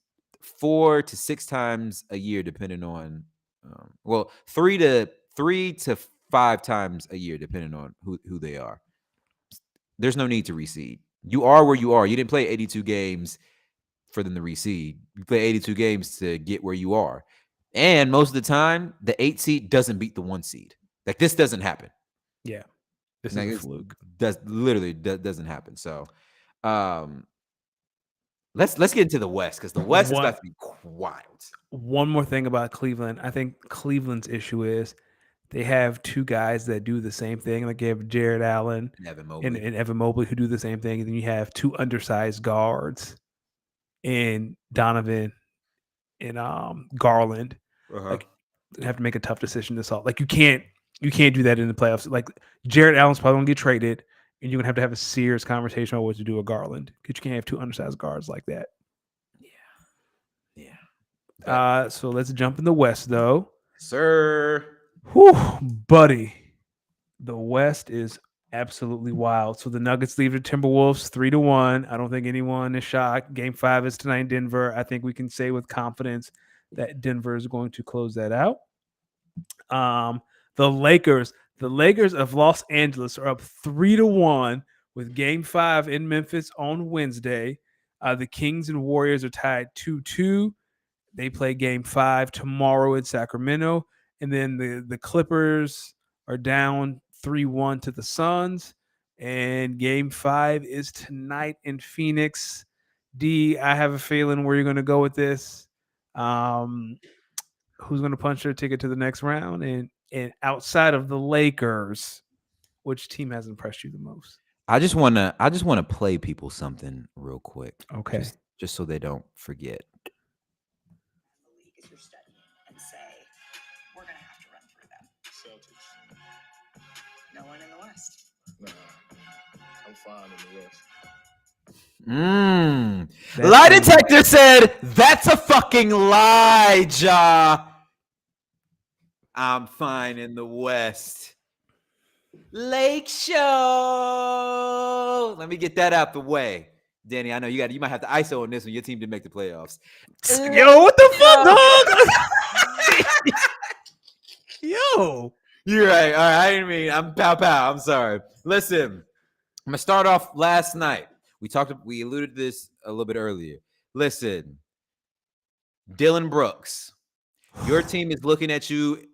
4 to 6 times a year, depending on 3 to 5 times a year, depending on who they are. There's no need to reseed. You are where you are. You didn't play 82 games for them to reseed. You play 82 games to get where you are. And most of the time, the 8 seed doesn't beat the 1 seed. This doesn't happen. Yeah. This is a fluke. Doesn't happen. So let's get into the West, because the West is about to be wild. One more thing about Cleveland. I think Cleveland's issue is they have 2 guys that do the same thing. Like you have Jared Allen and Evan Mobley who do the same thing. And then you have 2 undersized guards in Donovan and Garland. Like you have to make a tough decision to solve. Like you can't do that in the playoffs. Like Jared Allen's probably gonna get traded, and you're gonna have a serious conversation about what to do with Garland, because you can't have 2 undersized guards like that. Yeah. So let's jump in the West, though. Sir. Whew, buddy. The West is absolutely wild. So the Nuggets leave the Timberwolves 3-1. I don't think anyone is shocked. Game 5 is tonight in Denver. I think we can say with confidence that Denver is going to close that out. The Lakers of Los Angeles are up 3-1 with Game 5 in Memphis on Wednesday. The Kings and Warriors are tied 2-2. They play Game 5 tomorrow in Sacramento. And then the Clippers are down 3-1 to the Suns. And Game 5 is tonight in Phoenix. D, I have a feeling where you're going to go with this. Who's going to punch their ticket to the next round? And outside of the Lakers, which team has impressed you the most? I just want to play people something real quick. Okay. Just so they don't forget. Is your study and say, we're going to have to run through them. Celtics. No one in the West. Nah, I'm fine in the West. Lie detector said, that's a fucking lie, Ja. I'm fine in the West. Lake Show. Let me get that out the way. Danny, I know you might have to ISO on this one. Your team didn't make the playoffs. Yo, what the fuck, dog? Yo. You're right. All right. I didn't mean I'm pow pow. I'm sorry. Listen, I'm gonna start off last night. We alluded to this a little bit earlier. Listen, Dylan Brooks, your team is looking at you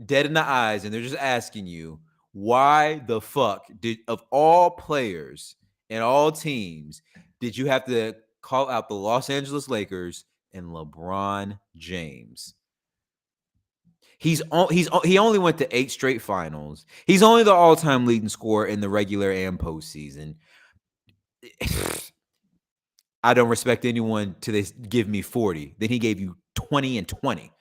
dead in the eyes, and they're just asking you, why the fuck of all players and all teams did you have to call out the Los Angeles Lakers and LeBron James? He only went to 8 straight finals. He's only the all-time leading scorer in the regular and postseason. I don't respect anyone till they give me 40. Then he gave you 20 and 20.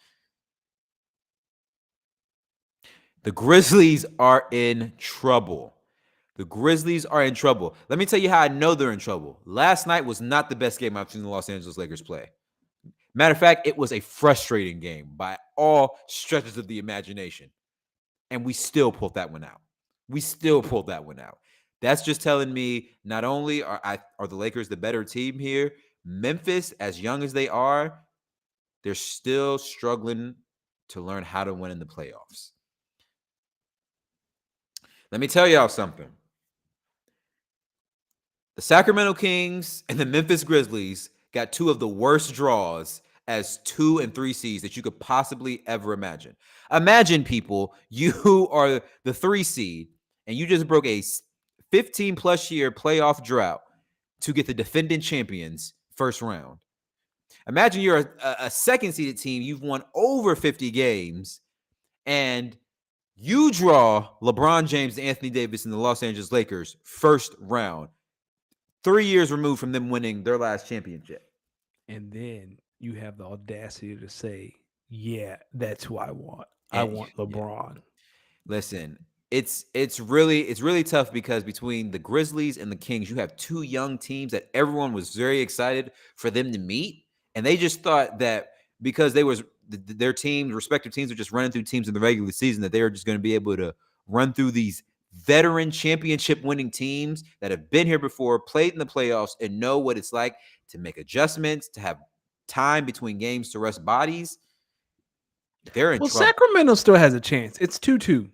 The Grizzlies are in trouble. Let me tell you how I know they're in trouble. Last night was not the best game I've seen the Los Angeles Lakers play. Matter of fact, it was a frustrating game by all stretches of the imagination. And we still pulled that one out. That's just telling me not only are the Lakers the better team here, Memphis, as young as they are, they're still struggling to learn how to win in the playoffs. Let me tell y'all something. The Sacramento Kings and the Memphis Grizzlies got 2 of the worst draws as 2 and 3 seeds that you could possibly ever imagine. Imagine, people, you are the 3 seed and you just broke a 15-plus year playoff drought to get the defending champions first round. Imagine you're a second-seeded team. You've won over 50 games, and you draw LeBron James and Anthony Davis and the Los Angeles Lakers first round, 3 years removed from them winning their last championship. And then you have the audacity to say, yeah, that's who I want. I want LeBron. Yeah. Listen, it's really tough because between the Grizzlies and the Kings, you have 2 young teams that everyone was very excited for them to meet. And they just thought that because their teams, respective teams, are just running through teams in the regular season, that they were just going to be able to run through these veteran championship winning teams that have been here before, played in the playoffs, and know what it's like to make adjustments, to have time between games to rest bodies. They're in trouble. Sacramento still has a chance. It's 2-2.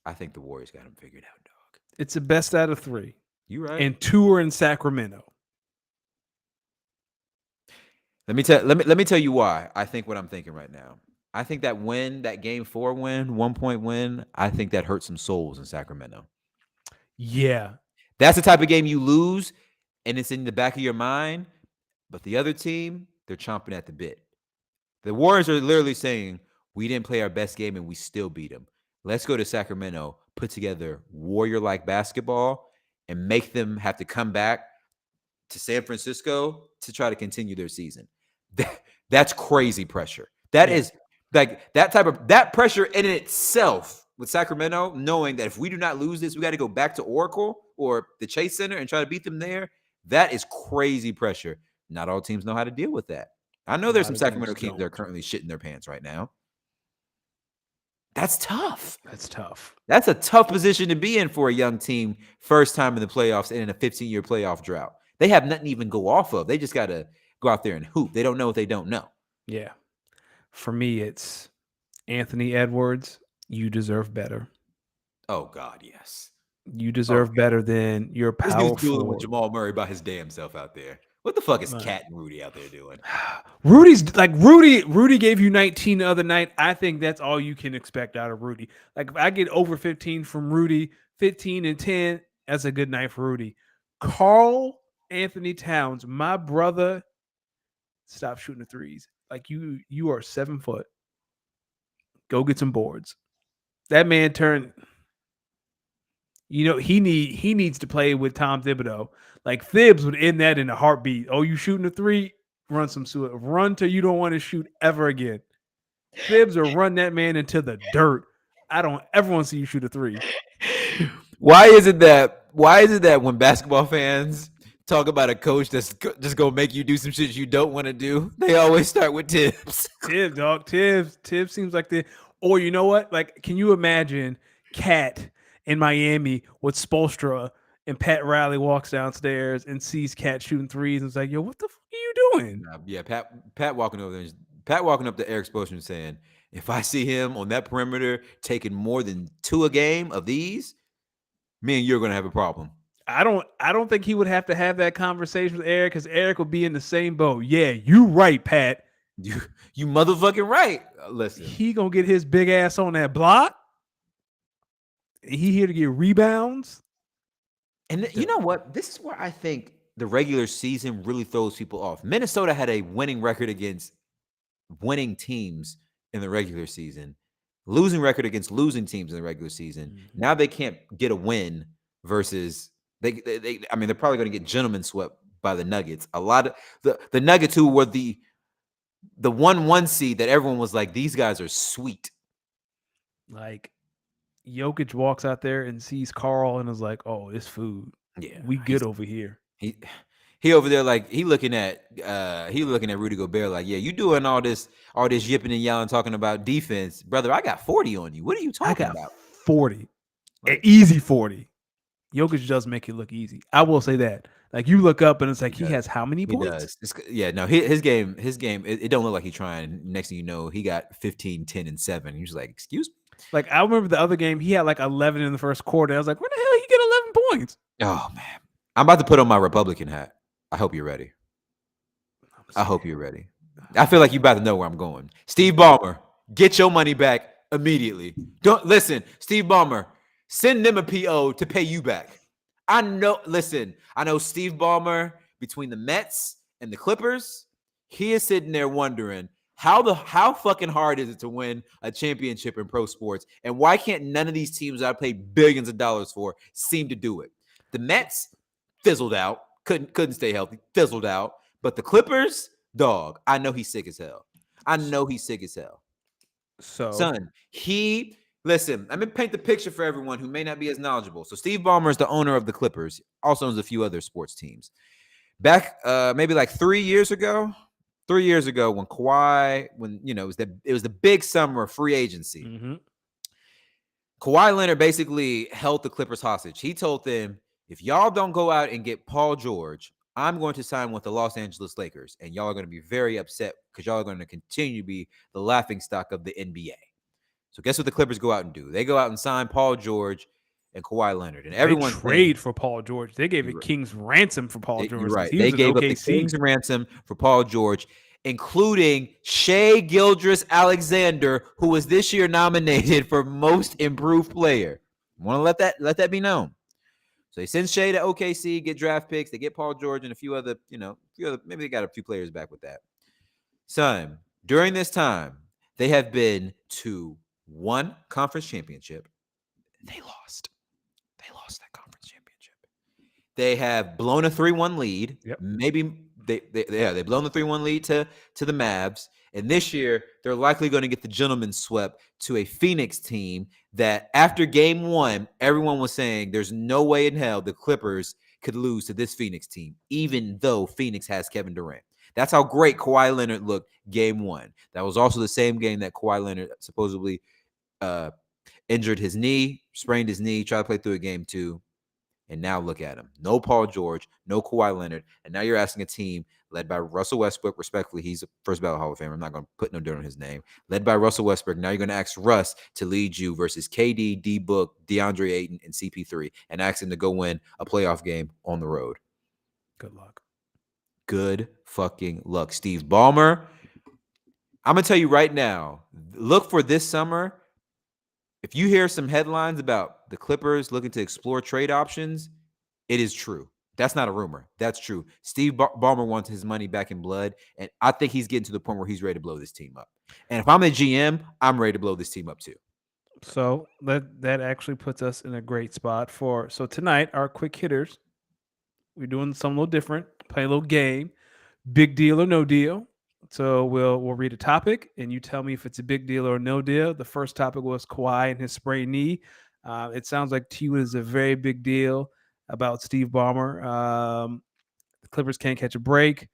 I think the Warriors got them figured out, dog. It's the best out of 3. You right. And 2 are in Sacramento. Let me tell you why I think what I'm thinking right now. I think that game 4 win, 1-point win, I think that hurt some souls in Sacramento. Yeah. That's the type of game you lose, and it's in the back of your mind. But the other team, they're chomping at the bit. The Warriors are literally saying, we didn't play our best game and we still beat them. Let's go to Sacramento, put together Warrior-like basketball, and make them have to come back to San Francisco to try to continue their season. That's crazy pressure. That is like that pressure in itself with Sacramento, knowing that if we do not lose this, we got to go back to Oracle or the Chase Center and try to beat them there. That is crazy pressure. Not all teams know how to deal with that. I know there's some Sacramento teams that are currently shitting their pants right now. That's tough. That's a tough position to be in for a young team, first time in the playoffs and in a 15-year playoff drought. They have nothing to even go off of. They just got to go out there and hoop. They don't know what they don't know. Yeah. For me, it's Anthony Edwards. You deserve better. Oh, God, yes. You deserve better than your power forward. With Jamal Murray by his damn self out there. What the fuck is Cat and Rudy out there doing? Rudy gave you 19 the other night. I think that's all you can expect out of Rudy. Like, if I get over 15 from Rudy, 15 and 10, that's a good night for Rudy. Karl Anthony Towns, my brother, stop shooting the threes. Like, you are 7 foot. Go get some boards. That man turned. You know, he needs to play with Tom Thibodeau. Like, Thibs would end that in a heartbeat. Oh, you shooting a 3? Run some suicide. Run till you don't want to shoot ever again. Thibs will run that man into the dirt. I don't ever want to see you shoot a 3. Why is it that when basketball fans talk about a coach that's just gonna make you do some shit you don't want to do, they always start with Tibbs. Tibbs, dog. Tibbs seems like the. Or you know what? Like, can you imagine Cat in Miami with Spoelstra and Pat Riley walks downstairs and sees Cat shooting threes and is like, "Yo, what the fuck are you doing?" Yeah, Pat walking over there, Pat walking up to Eric Spoelstra and saying, "If I see him on that perimeter taking more than 2 a game of these, me and you're gonna have a problem." I don't think he would have to have that conversation with Eric because Eric would be in the same boat. Yeah, you right, Pat. You motherfucking right. Listen, He gonna get his big ass on that block. He here to get rebounds. and you know what? This is where I think the regular season really throws people off. Minnesota had a winning record against winning teams in the regular season, losing record against losing teams in the regular season. Mm-hmm. Now they can't get a win versus they I mean, they're probably going to get gentlemen swept by the Nuggets. A lot of the Nuggets, who were the 1-1 seed that everyone was like, these guys are sweet. Like Jokic walks out there and sees Carl and is like, "Oh, it's food. Yeah, We good over here." He over there like he looking at Rudy Gobert like, yeah, you doing all this yipping and yelling talking about defense, brother. I got 40 on you. What are you I talking got about? 40. Like- An easy 40. Jokic does make it look easy. I will say that. Like you look up and it's like he has how many He points? does. Yeah, no, his game, it don't look like he's trying. Next thing you know, he got 15, 10, and 7. He was like, excuse me? Like I remember the other game, he had like 11 in the first quarter. I was like, where the hell he get 11 points? Oh man. I'm about to put on my Republican hat. I hope you're ready. I hope you're ready. I feel like you about to know where I'm going. Steve Ballmer, get your money back immediately. Don't listen, Steve Ballmer, send them a PO to pay you back. I know Steve Ballmer, between the Mets and the Clippers, he is sitting there wondering how fucking hard is it to win a championship in pro sports, and why can't none of these teams that I paid billions of dollars for seem to do it? The Mets fizzled out, couldn't stay healthy, fizzled out. But the Clippers, dog, I know he's sick as hell. So Son, listen, let me paint the picture for everyone who may not be as knowledgeable. So Steve Ballmer is the owner of the Clippers, also owns a few other sports teams. Back maybe like 3 years ago, when Kawhi, it was the big summer of free agency. mm-hmm. Kawhi Leonard basically held the Clippers hostage. He told them, if y'all don't go out and get Paul George, I'm going to sign with the Los Angeles Lakers, and y'all are going to be very upset because y'all are going to continue to be the laughingstock of the NBA. So guess what the Clippers go out and do? They go out and sign Paul George and Kawhi Leonard, and everyone trade for Paul George. They gave a king's ransom for Paul George. You're right. He They was gave up the king's ransom for Paul George, including Shai Gilgeous-Alexander, who was this year nominated for Most Improved Player. Want to let that be known. So they send Shai to OKC, get draft picks. They get Paul George and a few other, maybe they got a few players back with that. Son, during this time, they have been to one conference championship. They lost that conference championship. They have blown a 3-1 lead. Yep. Maybe they've blown the 3-1 lead to the Mavs. And this year, they're likely going to get the gentleman swept to a Phoenix team that after game 1, everyone was saying there's no way in hell the Clippers could lose to this Phoenix team, even though Phoenix has Kevin Durant. That's how great Kawhi Leonard looked game 1. That was also the same game that Kawhi Leonard supposedly injured his knee, sprained his knee, tried to play through a game 2. And now look at him. No Paul George, no Kawhi Leonard. And now you're asking a team led by Russell Westbrook. Respectfully, he's a first ballot Hall of Famer. I'm not going to put no dirt on his name. Led by Russell Westbrook. Now you're going to ask Russ to lead you versus KD, D-Book, DeAndre Ayton, and CP3, and ask him to go win a playoff game on the road. Good luck. Good fucking luck. Steve Ballmer, I'm going to tell you right now, look for this summer. If you hear some headlines about the Clippers looking to explore trade options, it is true. That's not a rumor. That's true. Steve Ballmer wants his money back in blood, and I think he's getting to the point where he's ready to blow this team up. And if I'm the GM, I'm ready to blow this team up too. So that actually puts us in a great spot so tonight, our quick hitters, we're doing something a little different, play a little game, big deal or no deal. So we'll read a topic, and you tell me if it's a big deal or no deal. The first topic was Kawhi and his sprained knee. It sounds like to you is a very big deal about Steve Ballmer. The Clippers can't catch a break.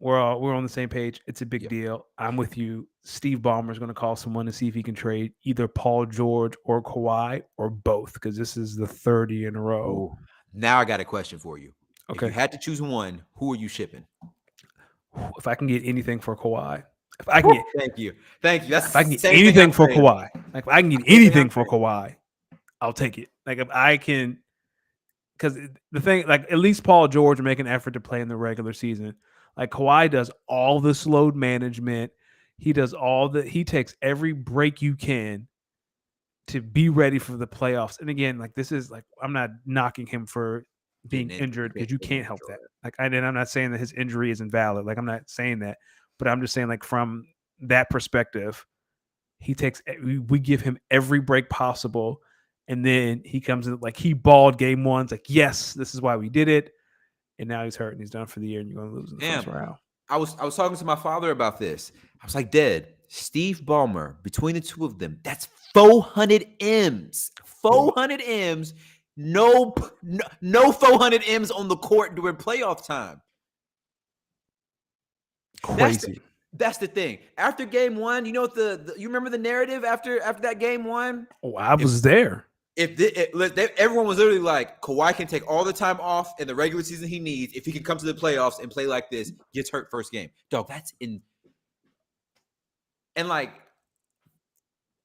we're on the same page. It's a big Yep. deal. I'm with you. Steve Ballmer is going to call someone to see if he can trade either Paul George or Kawhi or both, because this is the 30 in a row. Ooh. Now I got a question for you. If Okay. you had to choose one, who are you shipping? If I can get anything for Kawhi, if I can get, Thank you. That's if I can the get same thing anything I'm for saying. Kawhi, like if I can get anything for Kawhi, I'll take it. Like if I can, because the thing, like at least Paul George make an effort to play in the regular season. Like Kawhi does all this load management. He takes every break you can to be ready for the playoffs. And again, like this is like, I'm not knocking him for being injured because you can't help that. Like I'm not saying that his injury isn't valid. Like I'm not saying that, but I'm just saying like from that perspective, we give him every break possible. And then he comes in like he balled game one. It's like, yes, this is why we did it. And now he's hurt and he's done for the year and you're going to lose in the first round. I was talking to my father about this. I was like, Dad, Steve Ballmer, between the two of them, that's 400 M's. 400 M's. No 400 M's on the court during playoff time. Crazy. That's the thing. After game one, you know what you remember the narrative after that game one? Oh, I was there. Everyone was literally like, Kawhi can take all the time off in the regular season he needs if he can come to the playoffs and play like this, gets hurt first game. Dog, that's in. And like,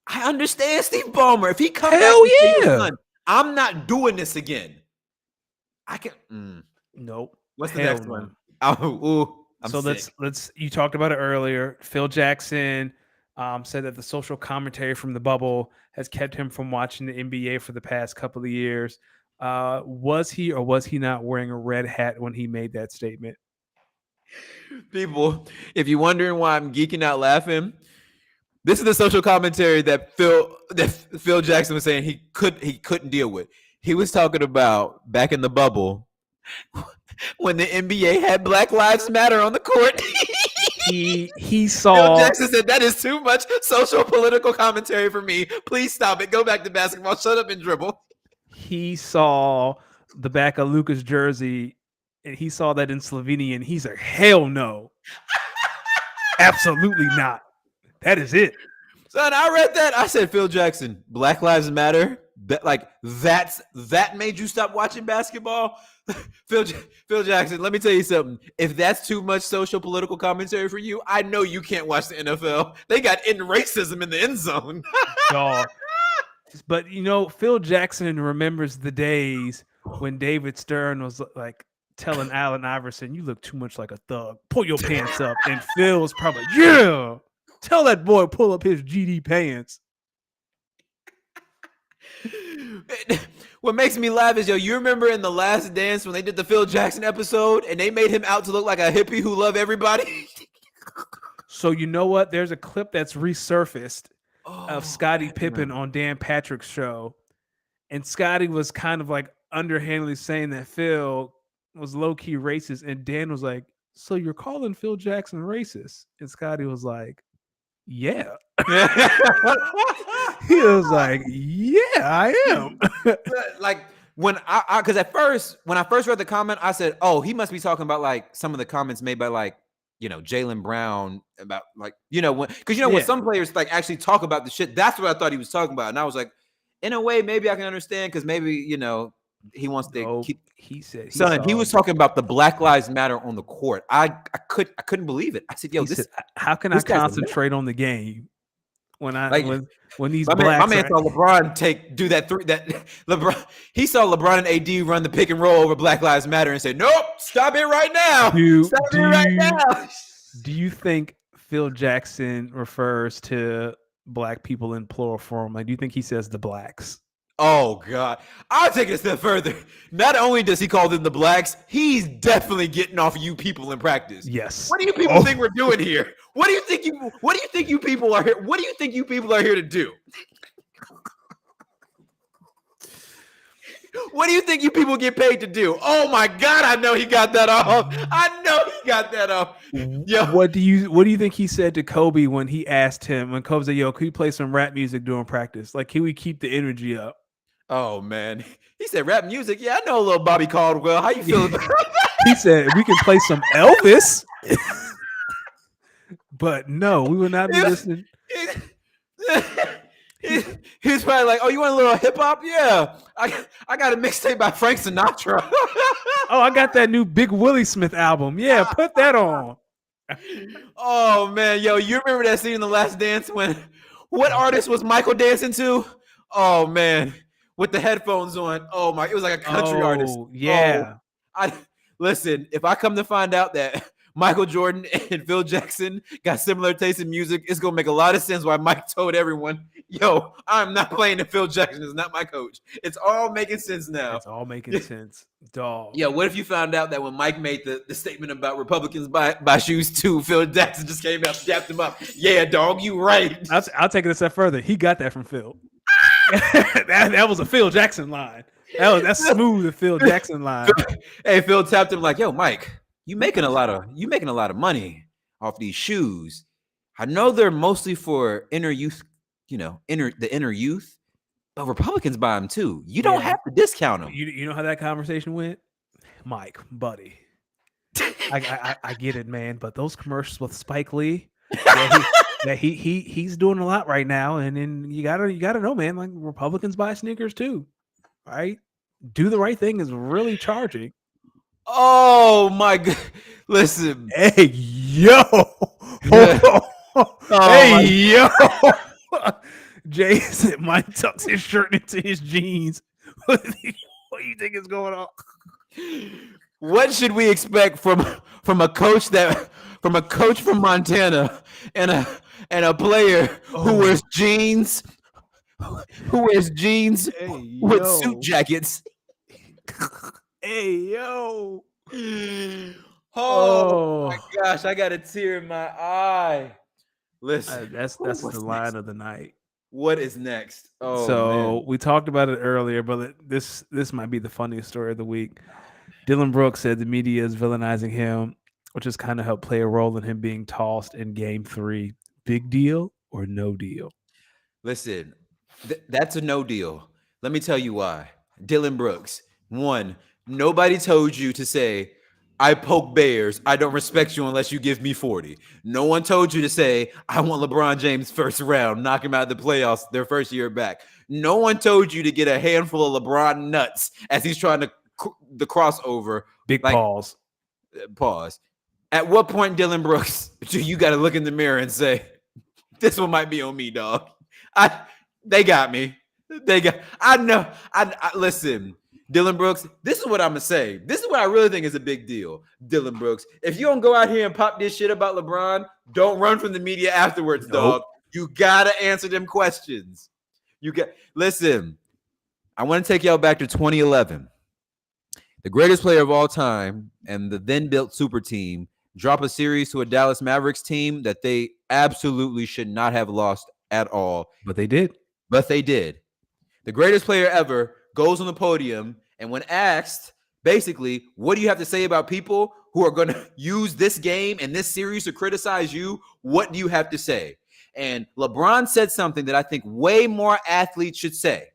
I understand Steve Ballmer. If he comes back, yeah, I'm not doing this again. I can. Nope. What's the next one? I'm sick. let's. You talked about it earlier. Phil Jackson said that the social commentary from the bubble has kept him from watching the NBA for the past couple of years. Was he or was he not wearing a red hat when he made that statement? People, if you're wondering why I'm geeking out laughing, this is the social commentary that Phil Jackson was saying he couldn't deal with. He was talking about back in the bubble when the NBA had Black Lives Matter on the court. He saw. Phil Jackson said that is too much social political commentary for me. Please stop it. Go back to basketball. Shut up and dribble. He saw the back of Luka's jersey, and he saw that in Slovenian. He's like, hell no, absolutely not. That is it. Son, I read that. I said, Phil Jackson, Black Lives Matter. That made you stop watching basketball. Phil Jackson, let me tell you something. If that's too much social political commentary for you, I know you can't watch the NFL. They got racism in the end zone. But Phil Jackson remembers the days when David Stern was like telling Allen Iverson, "You look too much like a thug. Pull your pants up." And Phil was probably, "Yeah, tell that boy pull up his GD pants." What makes me laugh is, you remember in The Last Dance when they did the Phil Jackson episode and they made him out to look like a hippie who loved everybody? So you know what? There's a clip that's resurfaced of Scottie Pippen on Dan Patrick's show. And Scottie was kind of like underhandedly saying that Phil was low-key racist. And Dan was like, "So you're calling Phil Jackson racist?" And Scottie was like, "Yeah." He was like, "Yeah, I am." Like because at first, when I first read the comment, I said, "Oh, he must be talking about like some of the comments made by like, Jaylen Brown about like, when some players like actually talk about the shit, that's what I thought he was talking about." And I was like, in a way, maybe I can understand because maybe, he wants to keep. He said, he was talking about the Black Lives Matter on the court. I couldn't believe it. I said, how can I concentrate on the game when these my blacks man saw LeBron do that LeBron, he saw LeBron and AD run the pick and roll over Black Lives Matter and said, "Nope, stop it right now. Stop it right now." Do you think Phil Jackson refers to black people in plural form? Like, do you think he says the blacks? Oh, God. I'll take it a step further. Not only does he call them the blacks, he's definitely getting off you people in practice. Yes. What do you people think we're doing here? What do you think you people are here? What do you think you people are here to do? What do you think you people get paid to do? Oh my God, I know he got that off. Yeah. What do you think he said to Kobe when he asked him, when Kobe said, "Yo, can we play some rap music during practice? Like, can we keep the energy up?" Oh man. He said rap music. Yeah, I know a little Bobby Caldwell. How you feel about that? He said, "We can play some Elvis." But no, we will not be listening. He's probably like, "Oh, you want a little hip hop? Yeah, I got a mixtape by Frank Sinatra." Oh, I got that new Big Willie Smith album. Yeah, put that on. Oh man, yo, you remember that scene in The Last Dance when what artist was Michael dancing to? Oh man, with the headphones on. Oh my, it was like a country artist. Yeah. Listen, if I come to find out that Michael Jordan and Phil Jackson got similar taste in music, it's gonna make a lot of sense why Mike told everyone, "Yo, I'm not playing if Phil Jackson is not my coach." It's all making sense now. It's all making sense, dog. Yeah, what if you found out that when Mike made the statement about Republicans buy shoes too, Phil Jackson just came out, dapped him up. Yeah, dog, you right. I'll take it a step further. He got that from Phil. that was a Phil Jackson line. That's smooth, the Phil Jackson line. Hey, Phil tapped him like, "Yo, Mike, you making a lot of money off these shoes. I know they're mostly for inner youth, the inner youth, but Republicans buy them too. You don't have to discount them." You know how that conversation went, Mike, buddy. I get it, man, but those commercials with Spike Lee, he's doing a lot right now, and then you gotta know, man, like Republicans buy sneakers too, right? Do the right thing is really charging. Oh my God! Listen, hey yo, yo. Jay said Mike tucks his shirt into his jeans. What do you think is going on? What should we expect from a coach from Montana and a player who wears jeans with suit jackets? Hey yo. Oh my gosh, I got a tear in my eye. Listen, that's the line of the night. What is next? Oh, so man. We talked about it earlier, but this might be the funniest story of the week. Dillon Brooks said the media is villainizing him, which has kind of helped play a role in him being tossed in Game 3. Big deal or no deal? Listen, that's a no deal. Let me tell you why. Dillon Brooks, one, nobody told you to say, "I poke bears. I don't respect you unless you give me 40. No one told you to say, "I want LeBron James first round, knock him out of the playoffs their first year back." No one told you to get a handful of LeBron nuts as he's trying to the crossover. Big pause. Pause. At what point, Dillon Brooks, do you got to look in the mirror and say, "This one might be on me, dog"? They got me. I know. Listen. Dillon Brooks, this is what I'm going to say. This is what I really think is a big deal. Dillon Brooks, if you don't go out here and pop this shit about LeBron, don't run from the media afterwards, dog. You got to answer them questions. Listen, I want to take y'all back to 2011. The greatest player of all time and the then built super team drop a series to a Dallas Mavericks team that they absolutely should not have lost at all. But they did. The greatest player ever goes on the podium, and when asked, basically, what do you have to say about people who are going to use this game and this series to criticize you? What do you have to say? And LeBron said something that I think way more athletes should say.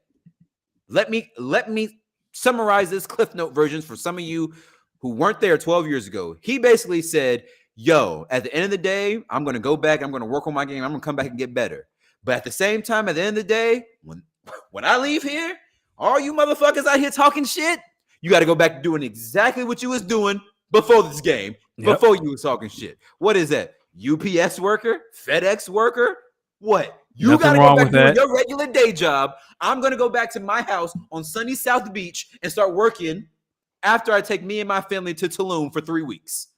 Let me summarize this Cliff Note versions for some of you who weren't there 12 years ago. He basically said, "Yo, at the end of the day, I'm going to go back. I'm going to work on my game. I'm going to come back and get better. But at the same time, at the end of the day, when I leave here, all you motherfuckers out here talking shit, you got to go back to doing exactly what you was doing before this game, before you was talking shit." What is that? UPS worker? FedEx worker? What? You got to go back to doing your regular day job. I'm going to go back to my house on sunny South Beach and start working after I take me and my family to Tulum for 3 weeks.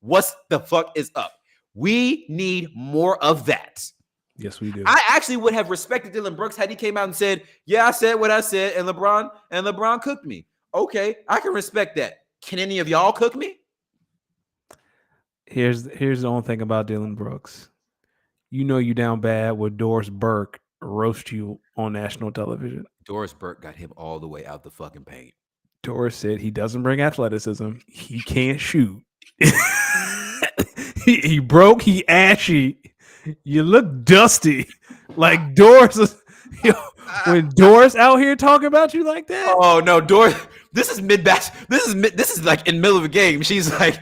What the fuck is up? We need more of that. Yes, we do. I actually would have respected Dillon Brooks had he came out and said, "Yeah, I said what I said, and LeBron cooked me." Okay, I can respect that. Can any of y'all cook me? Here's the only thing about Dillon Brooks. You know you down bad with Doris Burke roast you on national television. Doris Burke got him all the way out the fucking paint. Doris said he doesn't bring athleticism. He can't shoot. he broke. He ashy. You look dusty. Like Doris. When Doris out here talking about you like that. Oh no, Doris. This is mid-batch. This is like in the middle of a game. She was like,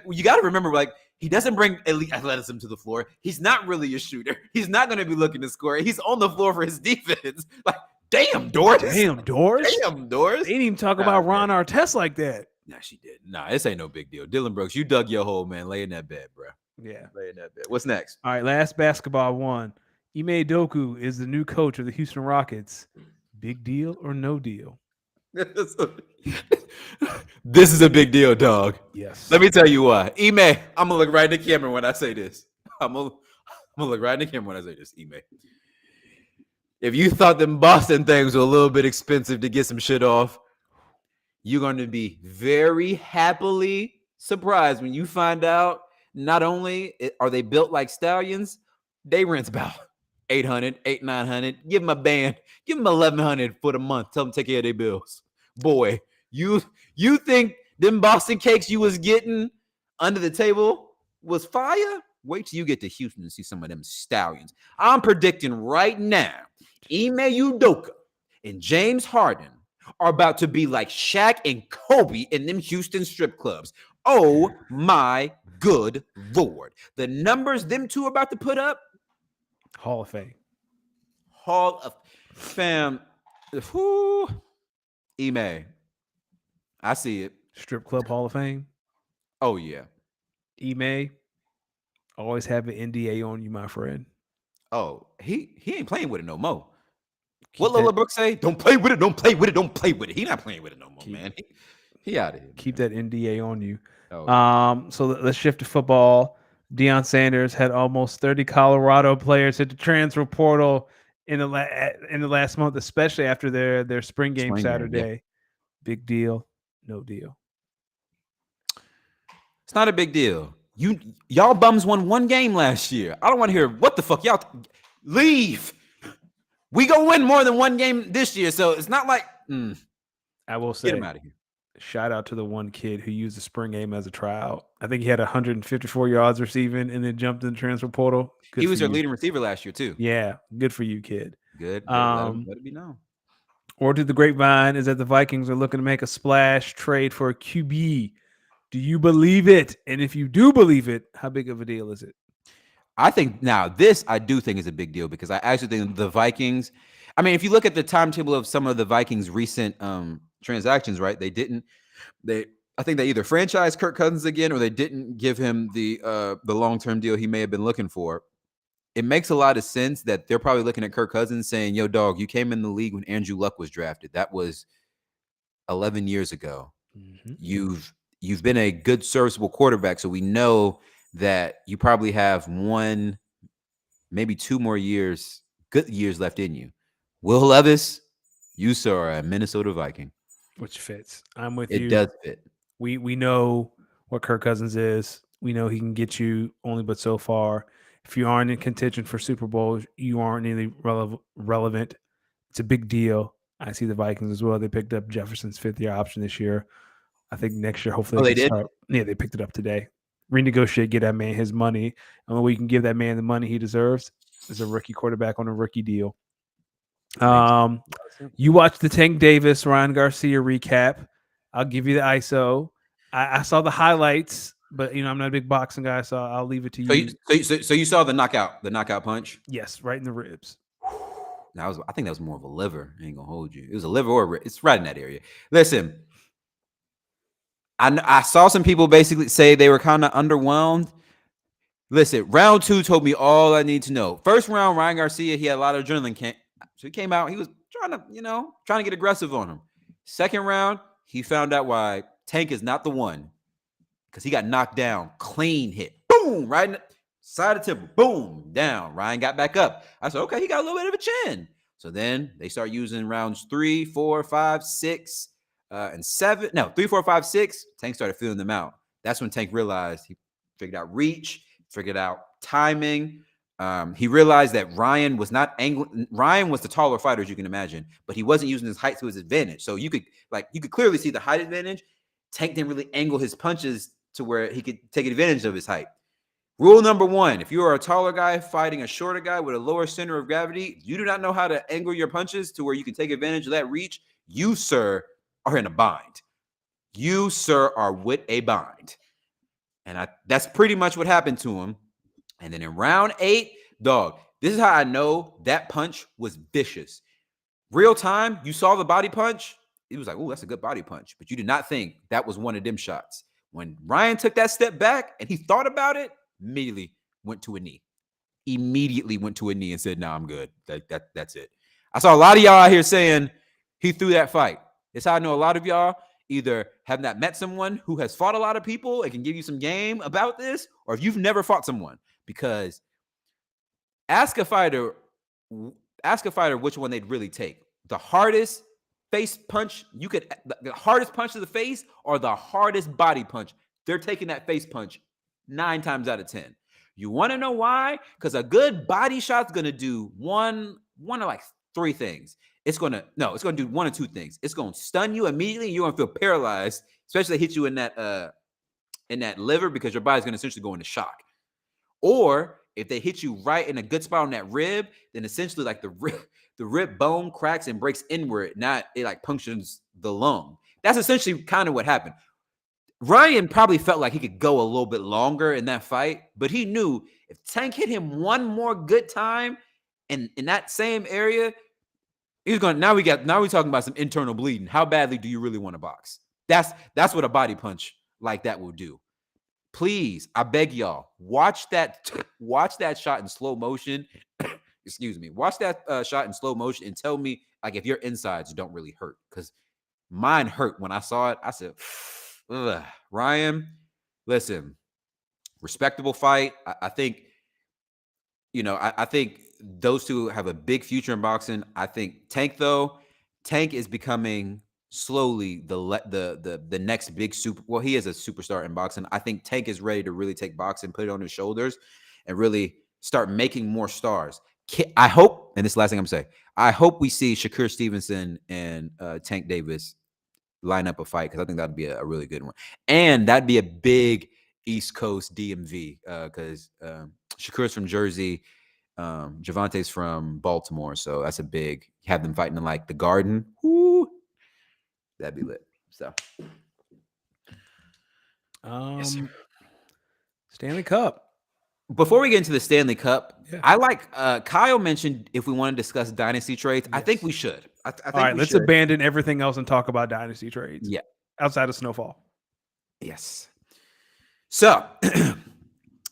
you got to remember, like, He doesn't bring elite athleticism to the floor. He's not really a shooter. He's not going to be looking to score. He's on the floor for his defense. Like, damn, Doris. Damn, Doris. Damn, Doris. They didn't even talk about Ron Artest like that. Nah, she did. Nah, this ain't no big deal. Dylan Brooks, you dug your hole, man. Lay in that bed, bro. Yeah. Lay in that bed. What's next? All right, last basketball one. Ime Doku is the new coach of the Houston Rockets. Big deal or no deal? This is a big deal, dog. Yes. Let me tell you why. Ime, I'm gonna look right in the camera when I say this. I'm gonna look right in the camera when I say this, Ime. If you thought them Boston things were a little bit expensive to get some shit off, you're going to be very happily surprised when you find out not only are they built like stallions, they rent about $800, $900. Give them a band, give them $1,100 for the month. Tell them to take care of their bills. Boy, you think them Boston cakes you was getting under the table was fire? Wait till you get to Houston and see some of them stallions. I'm predicting right now, Ime Udoka and James Harden are about to be like Shaq and Kobe in them Houston strip clubs. Oh my good Lord. The numbers them two are about to put up. Hall of Fame. Hall of Fame. Whoo. Ime. I see it. Strip Club Hall of Fame. Oh yeah. Ime. Always have an NDA on you, my friend. Oh, he ain't playing with it no more. Keep What Lola Brooks say? Don't play with it. Don't play with it. Don't play with it. He not playing with it no more, man. He out of here. Keep that NDA on you. Oh, So let's shift to football. Deion Sanders had almost 30 Colorado players hit the transfer portal in the last month, especially after their spring game Saturday. Yeah. Big deal, no deal. It's not a big deal. Y'all bums won one game last year. I don't want to hear what the fuck y'all leave. We gonna win more than one game this year, so it's not like I will say, get him out of here. Shout out to the one kid who used the spring game as a tryout. I think he had 154 yards receiving and then jumped in the transfer portal. He was their leading receiver last year too. Yeah, good for you, kid. Good. Let it be known. Or to the grapevine is that the Vikings are looking to make a splash trade for a QB. Do you believe it? And if you do believe it, how big of a deal is it? I think now this I do think is a big deal because I actually think the Vikings. I mean, if you look at the timetable of some of the Vikings' recent transactions, right? I think they either franchised Kirk Cousins again or they didn't give him the long-term deal he may have been looking for. It makes a lot of sense that they're probably looking at Kirk Cousins saying, yo, dog, you came in the league when Andrew Luck was drafted. That was 11 years ago. Mm-hmm. You've been a good serviceable quarterback, so we know that you probably have one, maybe 2 more years, good years left in you. Will Levis, you sir are a Minnesota Viking. Which fits. I'm with you. It does fit. We know what Kirk Cousins is. We know he can get you only but so far. If you aren't in contention for Super Bowl, you aren't really relevant. It's a big deal. I see the Vikings as well. They picked up Jefferson's 5th-year option this year. I think next year, hopefully, they did. Start. Yeah, they picked it up today. Renegotiate, get that man his money. And when we can give that man the money he deserves, is a rookie quarterback on a rookie deal. You watched the Tank Davis, Ryan Garcia recap. I'll give you the ISO. I saw the highlights, but I'm not a big boxing guy, so I'll leave it to you. So you saw the knockout punch? Yes, right in the ribs. I think that was more of a liver. I ain't gonna hold you. It was a liver or it's right in that area. Listen, I saw some people basically say they were kind of underwhelmed. Listen, round 2 told me all I need to know. First round, Ryan Garcia, he had a lot of adrenaline. So he came out, he was trying to get aggressive on him. Second round, he found out why Tank is not the one because he got knocked down, clean hit. Boom, right in the side of the temple. Boom, down. Ryan got back up. I said, okay, he got a little bit of a chin. So then they start using rounds 3, 4, 5, 6, and 7. No, 3, 4, 5, 6. Tank started feeling them out. That's when Tank realized he figured out reach, figured out timing. He realized that Ryan was not angling. Ryan was the taller fighter, as you can imagine, but he wasn't using his height to his advantage. So you could clearly see the height advantage. Tank didn't really angle his punches to where he could take advantage of his height. Rule number 1, if you are a taller guy fighting a shorter guy with a lower center of gravity, you do not know how to angle your punches to where you can take advantage of that reach. You, sir, are in a bind. You, sir, are with a bind. And that's pretty much what happened to him. And then in round 8, dog, this is how I know that punch was vicious. Real time, you saw the body punch. It was like, oh, that's a good body punch. But you did not think that was one of them shots. When Ryan took that step back and he thought about it, immediately went to a knee. Immediately went to a knee and said, "No, I'm good. That's it." I saw a lot of y'all out here saying he threw that fight. It's how I know a lot of y'all either have not met someone who has fought a lot of people and can give you some game about this, or if you've never fought someone, because ask a fighter which one they'd really take. The hardest face punch the hardest punch to the face or the hardest body punch. They're taking that face punch 9 times out of 10. You want to know why? Because a good body shot's going to do one of like 3 things. It's going to do 1 or 2 things. It's going to stun you immediately. And you're going to feel paralyzed, especially if they hit you in that liver, because your body's going to essentially go into shock. Or if they hit you right in a good spot on that rib, then essentially like the rib bone cracks and breaks inward. Not it like punctures the lung. That's essentially kind of what happened. Ryan probably felt like he could go a little bit longer in that fight, but he knew if Tank hit him one more good time in that same area, he's going. Now we're talking about some internal bleeding. How badly do you really want to box? That's what a body punch like that will do. Please, I beg y'all, watch that shot in slow motion. Excuse me. Watch that shot in slow motion and tell me like if your insides don't really hurt, because mine hurt when I saw it. I said, ugh. Ryan, listen, respectable fight. I think, I think those two have a big future in boxing. I think Tank is becoming slowly the next big super. Well, he is a superstar in boxing. I think Tank is ready to really take boxing, put it on his shoulders, and really start making more stars. I hope, and this is the last thing I'm saying, I hope we see Shakur Stevenson and Tank Davis line up a fight, because I think that'd be a really good one, and that'd be a big East Coast DMV, because Shakur's from Jersey, Javante's from Baltimore, so that's a big. Have them fighting in like the Garden. Woo, that'd be lit. So, yes, Stanley Cup. Before we get into the Stanley Cup, yeah. I like Kyle mentioned if we want to discuss dynasty trades. Yes. I think we should. I think all right, let's abandon everything else and talk about dynasty trades. Yeah, outside of Snowfall. Yes. So,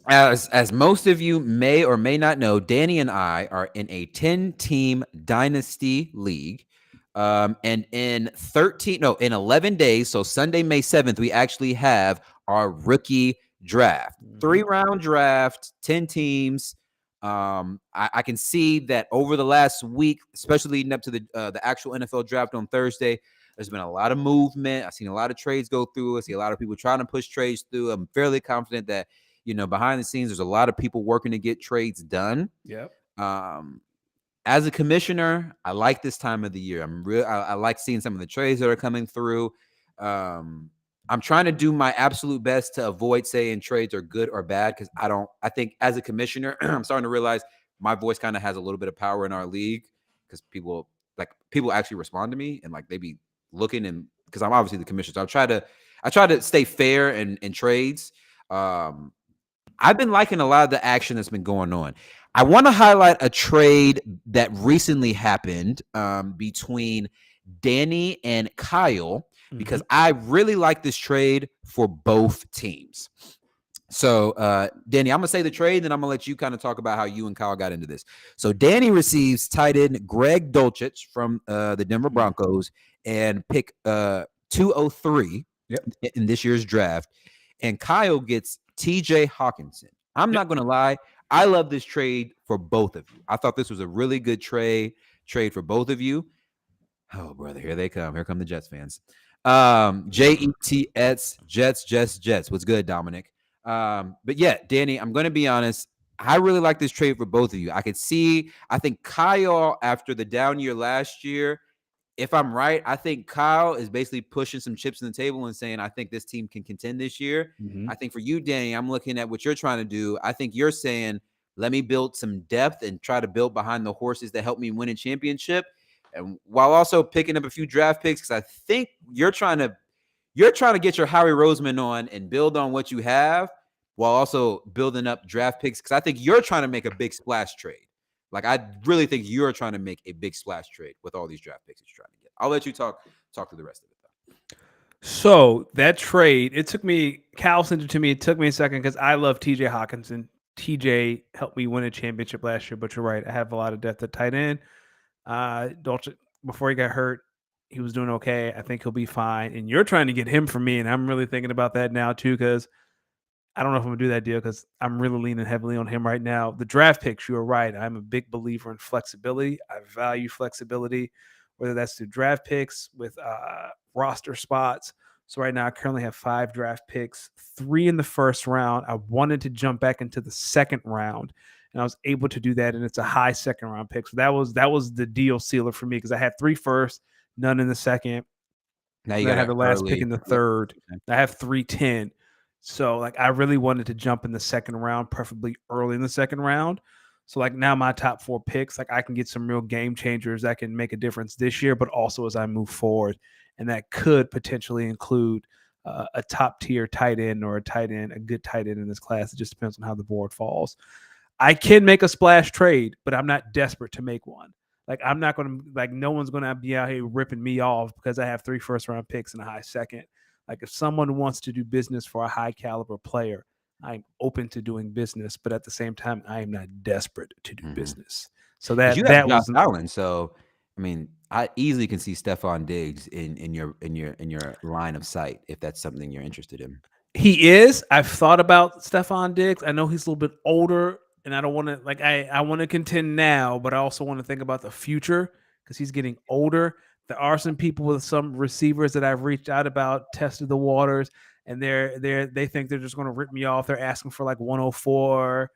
as most of you may or may not know, Danny and I are in a 10-team dynasty league. And in 11 days, so Sunday, May 7th, we actually have our rookie draft. 3-round draft, 10 teams. I can see that over the last week, especially leading up to the actual NFL draft on Thursday, there's been a lot of movement. I've seen a lot of trades go through. I see a lot of people trying to push trades through. I'm fairly confident that, behind the scenes, there's a lot of people working to get trades done. Yep. As a commissioner, I like this time of the year. I like seeing some of the trades that are coming through. I'm trying to do my absolute best to avoid saying trades are good or bad, because I think as a commissioner, I'm starting to realize my voice kind of has a little bit of power in our league, because people actually respond to me and like they be looking, and because I'm obviously the commissioner. So I try to stay fair in trades. I've been liking a lot of the action that's been going on. I want to highlight a trade that recently happened between Danny and Kyle, because I really like this trade for both teams. So, Danny, I'm going to say the trade, and I'm going to let you kind of talk about how you and Kyle got into this. So, Danny receives tight end Greg Dulcich from the Denver Broncos and pick 203 in this year's draft. And Kyle gets TJ Hawkinson. I'm not going to lie. I love this trade for both of you. I thought this was a really good trade for both of you. Oh, brother, here they come. Here come the Jets fans. Jets, Jets. What's good, Dominic? But yeah, Danny, I'm going to be honest. I really like this trade for both of you. I think Kyle, after the down year last year, if I'm right, I think Kyle is basically pushing some chips on the table and saying, I think this team can contend this year. I think for you, Danny, I'm looking at what you're trying to do. I think you're saying, let me build some depth and try to build behind the horses that help me win a championship. And while also picking up a few draft picks, because I think you're trying to get your Howie Roseman on and build on what you have. while also building up draft picks? Because I think you're trying to make a big splash trade. Like, I really think you're trying to make a big splash trade with all these draft picks that you're trying to get. I'll let you talk to the rest of it, though. So that trade, Cal sent it to me. It took me a second because I love TJ Hawkinson. TJ helped me win a championship last year, but you're right. I have a lot of depth at tight end. Before he got hurt, he was doing okay. I think he'll be fine. And you're trying to get him for me, and I'm really thinking about that now too because I don't know if I'm going to do that deal because I'm really leaning heavily on him right now. The draft picks, you're right. I'm a big believer in flexibility. I value flexibility, whether that's through draft picks with roster spots. So right now I currently have 5 draft picks, 3 in the first round. I wanted to jump back into the second round, and I was able to do that, and it's a high second round pick. So that was the deal sealer for me because I had 3 first, none in the second. Now you got got to have the last pick in the third. I have 3-10. So like I really wanted to jump in the second round, preferably early in the second round. So like now my top 4 picks, like I can get some real game changers that can make a difference this year, but also as I move forward. And that could potentially include a top tier tight end or a good tight end in this class. It just depends on how the board falls. I can make a splash trade, but I'm not desperate to make one. Like I'm not going to no one's going to be out here ripping me off because I have 3 first round picks and a high second. Like if someone wants to do business for a high caliber player, I'm open to doing business, but at the same time, I am not desperate to do business. So that you have was Josh Allen. So I mean, I easily can see Stephon Diggs in your line of sight if that's something you're interested in. He is. I've thought about Stephon Diggs. I know he's a little bit older, and I don't want to I want to contend now, but I also want to think about the future because he's getting older. There are some people with some receivers that I've reached out about, tested the waters, and they think they're just going to rip me off. They're asking for like 104.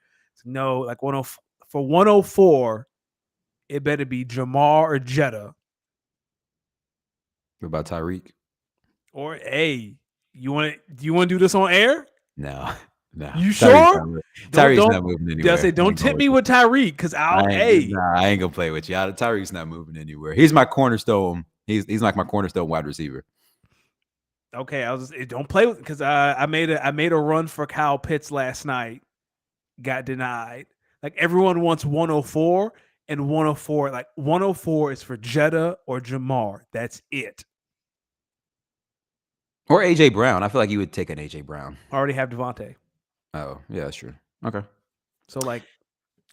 No, like 104 for 104. It better be Jamar or Jetta. What about Tyreek? Or do you want to do this on air? No. You sure? Tyreek's not moving anywhere. I say don't tempt me with Tyreek because I ain't gonna play with you. Tyreek's not moving anywhere. He's my cornerstone. He's like my cornerstone wide receiver. Okay, don't play with because I made a run for Kyle Pitts last night, got denied. Like everyone wants 104 and 104. Like 104 is for Jetta or Jamar. That's it. Or AJ Brown. I feel like you would take an AJ Brown. I already have Devontae. Oh yeah, that's true. Okay. So like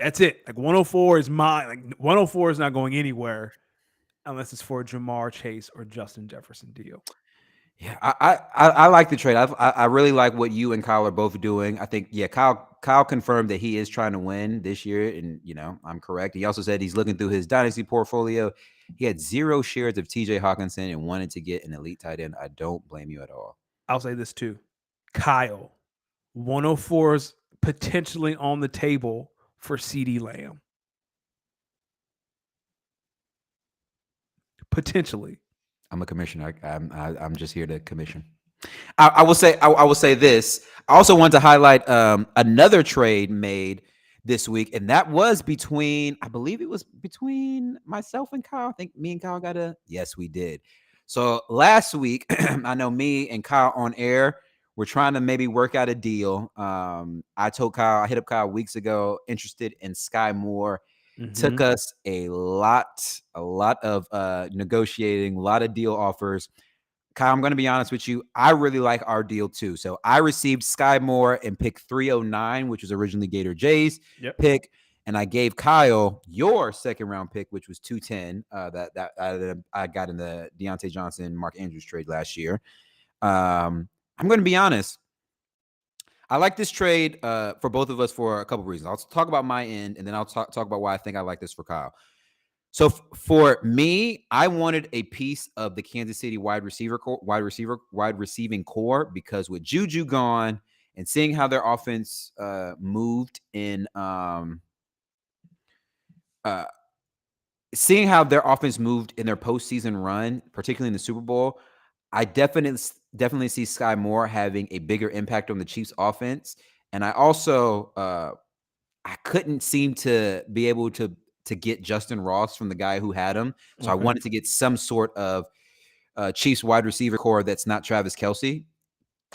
that's it. Like 104 is mine. Like 104 is not going anywhere unless it's for Jamar Chase or Justin Jefferson deal. Yeah, I like the trade. I really like what you and Kyle are both doing. I think Kyle confirmed that he is trying to win this year, and I'm correct. He also said he's looking through his dynasty portfolio. He had 0 shares of TJ Hawkinson and wanted to get an elite tight end. I don't blame you at all. I'll say this too, Kyle, 104 is potentially on the table for CeeDee Lamb. Potentially. I'm a commissioner. I'm just here to commission. I will say this. I also want to highlight another trade made this week, and that was I believe it was between myself and Kyle. I think me and Kyle yes, we did. So last week, I know me and Kyle on air, we're trying to maybe work out a deal. I hit up Kyle weeks ago, interested in Sky Moore. Took us a lot of negotiating, a lot of deal offers. Kyle, I'm going to be honest with you. I really like our deal too. So I received Sky Moore and pick 309, which was originally Gator J's pick. And I gave Kyle your second round pick, which was 210. That I got in the Deontay Johnson, Mark Andrews trade last year. I'm going to be honest. I like this trade for both of us for a couple of reasons. I'll talk about my end, and then I'll talk about why I think I like this for Kyle. So for me, I wanted a piece of the Kansas City wide receiving core because with Juju gone and seeing how their offense moved in their postseason run, particularly in the Super Bowl, I definitely see Sky Moore having a bigger impact on the Chiefs offense. And I also I couldn't seem to be able to get Justin Ross from the guy who had him. So I wanted to get some sort of Chiefs wide receiver core that's not Travis Kelce.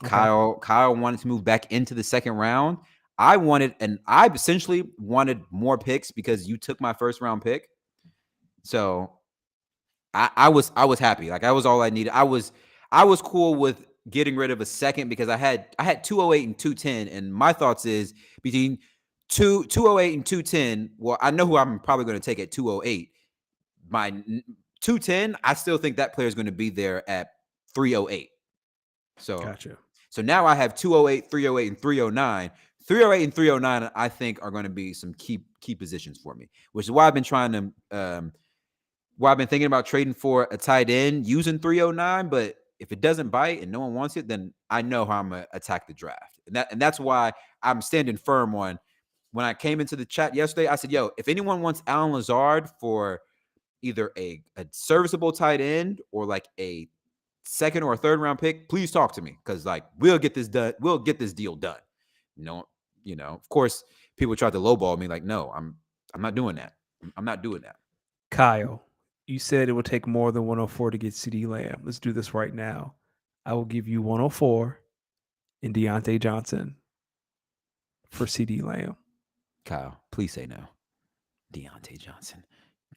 Okay. Kyle wanted to move back into the second round. I essentially wanted more picks because you took my first round pick. So I was happy. Like, that was all I needed. I was cool with getting rid of a second because I had 208 and 210, and my thoughts is between 208 and 210. Well, I know who I'm probably going to take at 208. My 210, I still think that player is going to be there at 308. So Gotcha. So now I have 208, 308, and 309. 308 and 309, I think, are going to be some key positions for me, which is why I've been thinking about trading for a tight end using 309. But if it doesn't bite and no one wants it, then I know how I'm going to attack the draft. And that's why I'm standing firm on, when I came into the chat yesterday, I said, yo, if anyone wants Alan Lazard for either a serviceable tight end or like a second or a third round pick, please talk to me, because like we'll get this done. We'll get this deal done. Of course, people try to lowball me. Like, no, I'm not doing that. I'm not doing that. Kyle, you said it would take more than 104 to get CeeDee Lamb. Let's do this right now. I will give you 104 and Deontay Johnson for CeeDee Lamb. Kyle, please say no. Deontay Johnson,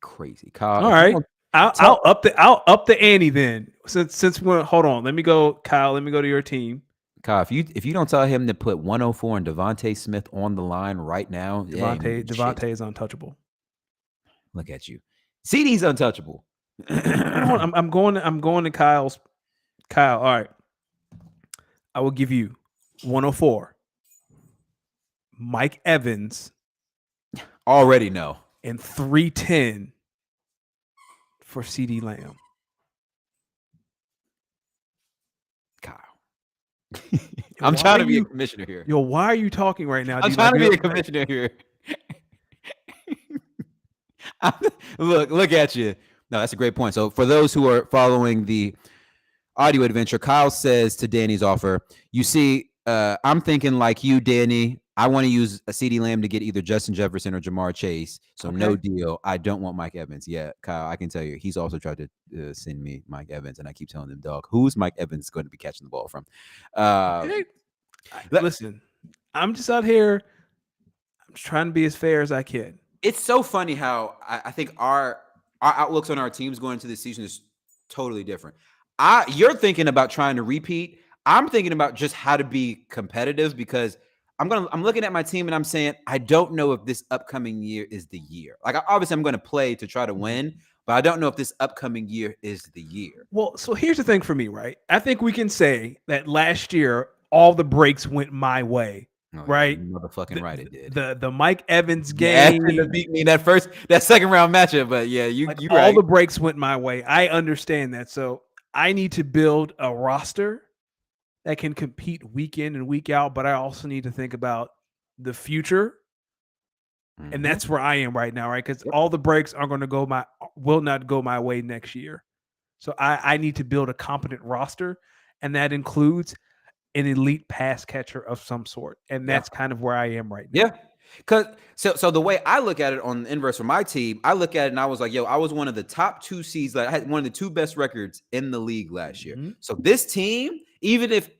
crazy. Kyle, all right. I'll up the ante then. Since when? Hold on. Let me go, Kyle. Let me go to your team. Kyle, if you don't tell him to put 104 and Devontae Smith on the line right now, Devontae is untouchable. Look at you. CeeDee's untouchable. I'm going to Kyle's. Kyle, all right. I will give you 104. Mike Evans. Already no. And 310 for CeeDee Lamb. Kyle. I'm trying to be a commissioner here. Yo, why are you talking right now? I'm trying to be a commissioner here. Look at you. No, that's a great point. So for those who are following the audio adventure, Kyle says to Danny's offer, you see, I'm thinking like you, Danny. I want to use a CeeDee Lamb to get either Justin Jefferson or Jamar Chase. So no deal. I don't want Mike Evans. Yeah, Kyle, I can tell you, he's also tried to send me Mike Evans, and I keep telling him, dog, who's Mike Evans going to be catching the ball from? Listen, I'm just out here. I'm just trying to be as fair as I can. It's so funny how I think our outlooks on our teams going into this season is totally different. You're thinking about trying to repeat. I'm thinking about just how to be competitive, because I'm looking at my team and I'm saying, I don't know if this upcoming year is the year. Like, obviously I'm going to play to try to win, but I don't know if this upcoming year is the year. Well, so here's the thing for me, right? I think we can say that last year, all the breaks went my way, right? Motherfucking right, it did. The Mike Evans game. Yeah, beat me that second round matchup, but yeah, you all right. the breaks went my way. I understand that. So I need to build a roster that can compete week in and week out, but I also need to think about the future. Mm-hmm. And that's where I am right now, right? Because all the breaks are going to will not go my way next year. So I need to build a competent roster, and that includes an elite pass catcher of some sort. And that's kind of where I am right now. Yeah. Because so the way I look at it on the inverse for my team, I look at it and I was like, yo, I was one of the top 2 seeds. Like, I had one of the 2 best records in the league last year. Mm-hmm. So this team, even if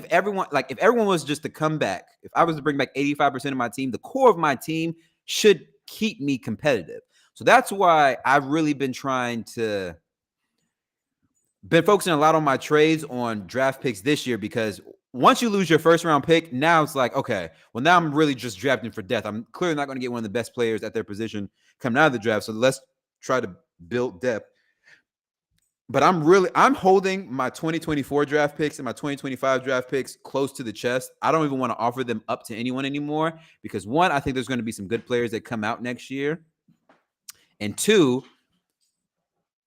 everyone was just to come back, if I was to bring back 85% of my team, the core of my team should keep me competitive. So that's why I've really been focusing a lot on my trades on draft picks this year, because once you lose your first round pick, now it's like, okay, well, now I'm really just drafting for death. I'm clearly not going to get one of the best players at their position coming out of the draft. So let's try to build depth. But I'm holding my 2024 draft picks and my 2025 draft picks close to the chest. I don't even want to offer them up to anyone anymore, because 1, I think there's going to be some good players that come out next year. And 2,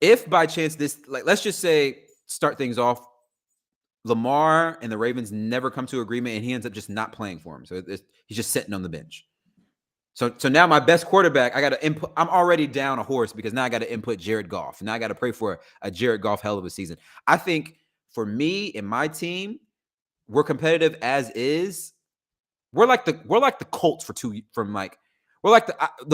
if by chance let's just say, start things off, Lamar and the Ravens never come to agreement and he ends up just not playing for him. So he's just sitting on the bench. So now my best quarterback, I got to input. I'm already down a horse because now I got to input Jared Goff. Now I got to pray for a Jared Goff hell of a season. I think for me and my team, we're competitive as is. We're like the Colts the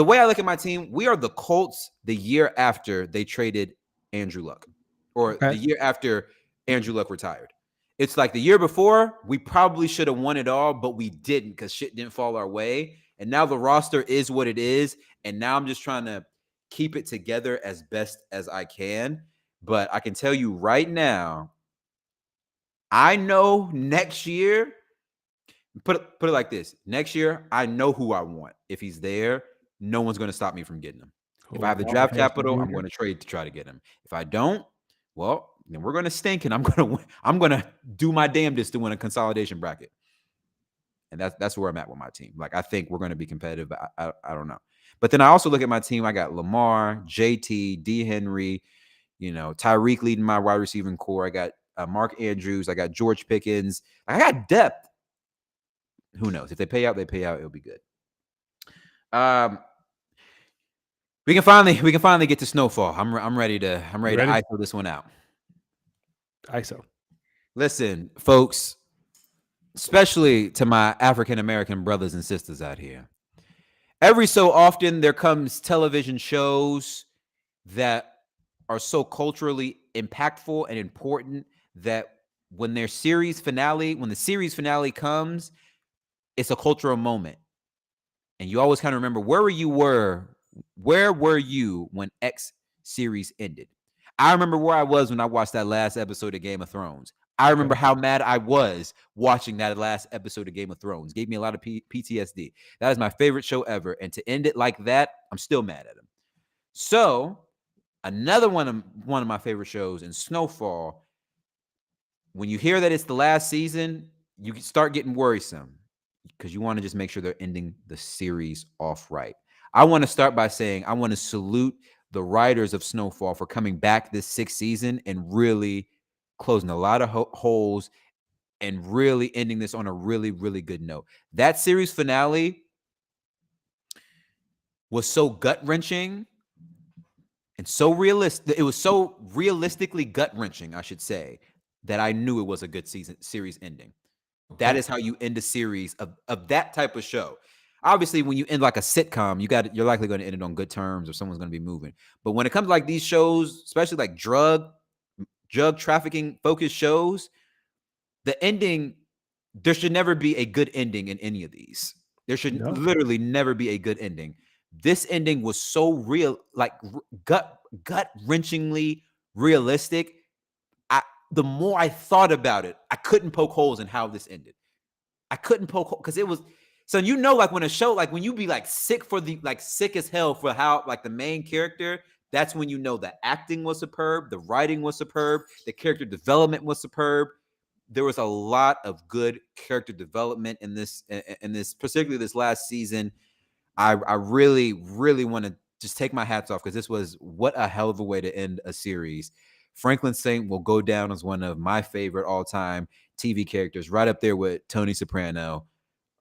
way I look at my team, we are the Colts the year after they traded Andrew Luck, or the year after Andrew Luck retired. It's like the year before, we probably should have won it all, but we didn't because shit didn't fall our way. And now the roster is what it is. And now I'm just trying to keep it together as best as I can. But I can tell you right now, I know next year, put it like this. Next year, I know who I want. If he's there, no one's going to stop me from getting him. If I have the draft capital, I'm going to trade to try to get him. If I don't, well, then we're going to stink, and I'm going to do my damnedest to win a consolidation bracket. And that's where I'm at with my team. Like, I think we're going to be competitive, but I don't know. But then I also look at my team. I got Lamar, JT, D. Henry, Tyreek leading my wide receiving core. I got Mark Andrews. I got George Pickens. I got depth. Who knows? If they pay out, they pay out. It'll be good. We can finally get to Snowfall. I'm ready to ISO this one out. ISO. Listen, folks, especially to my African American brothers and sisters out here. Every so often there comes television shows that are so culturally impactful and important that when the series finale comes, it's a cultural moment. And you always kind of remember where were you when X series ended? I remember where I was when I watched that last episode of Game of Thrones. I remember how mad I was watching that last episode of Game of Thrones. Gave me a lot of PTSD. That is my favorite show ever. And to end it like that, I'm still mad at him. So another one of my favorite shows in Snowfall, when you hear that it's the last season, you start getting worrisome because you want to just make sure they're ending the series off right. I want to start by saying I want to salute the writers of Snowfall for coming back this sixth season and really closing a lot of holes and really ending this on a really, really good note. That series finale was so gut-wrenching and so realistic. It was so realistically gut-wrenching, I should say, that I knew it was a good series ending. Okay. That is how you end a series of that type of show. Obviously, when you end like a sitcom, you're likely going to end it on good terms or someone's going to be moving. But when it comes to like these shows, especially like drug trafficking focused shows, the ending, there should never be a good ending in any of these. There should literally never be a good ending. This ending was so real, like gut-wrenchingly realistic. The more I thought about it, I couldn't poke holes in how this ended. I couldn't poke holes because it was. So like when a show, like when you be like sick as hell for how like the main character, that's when you know the acting was superb, the writing was superb, the character development was superb. There was a lot of good character development in this, particularly this last season. I really, really want to just take my hats off because this was what a hell of a way to end a series. Franklin Saint will go down as one of my favorite all-time TV characters, right up there with Tony Soprano.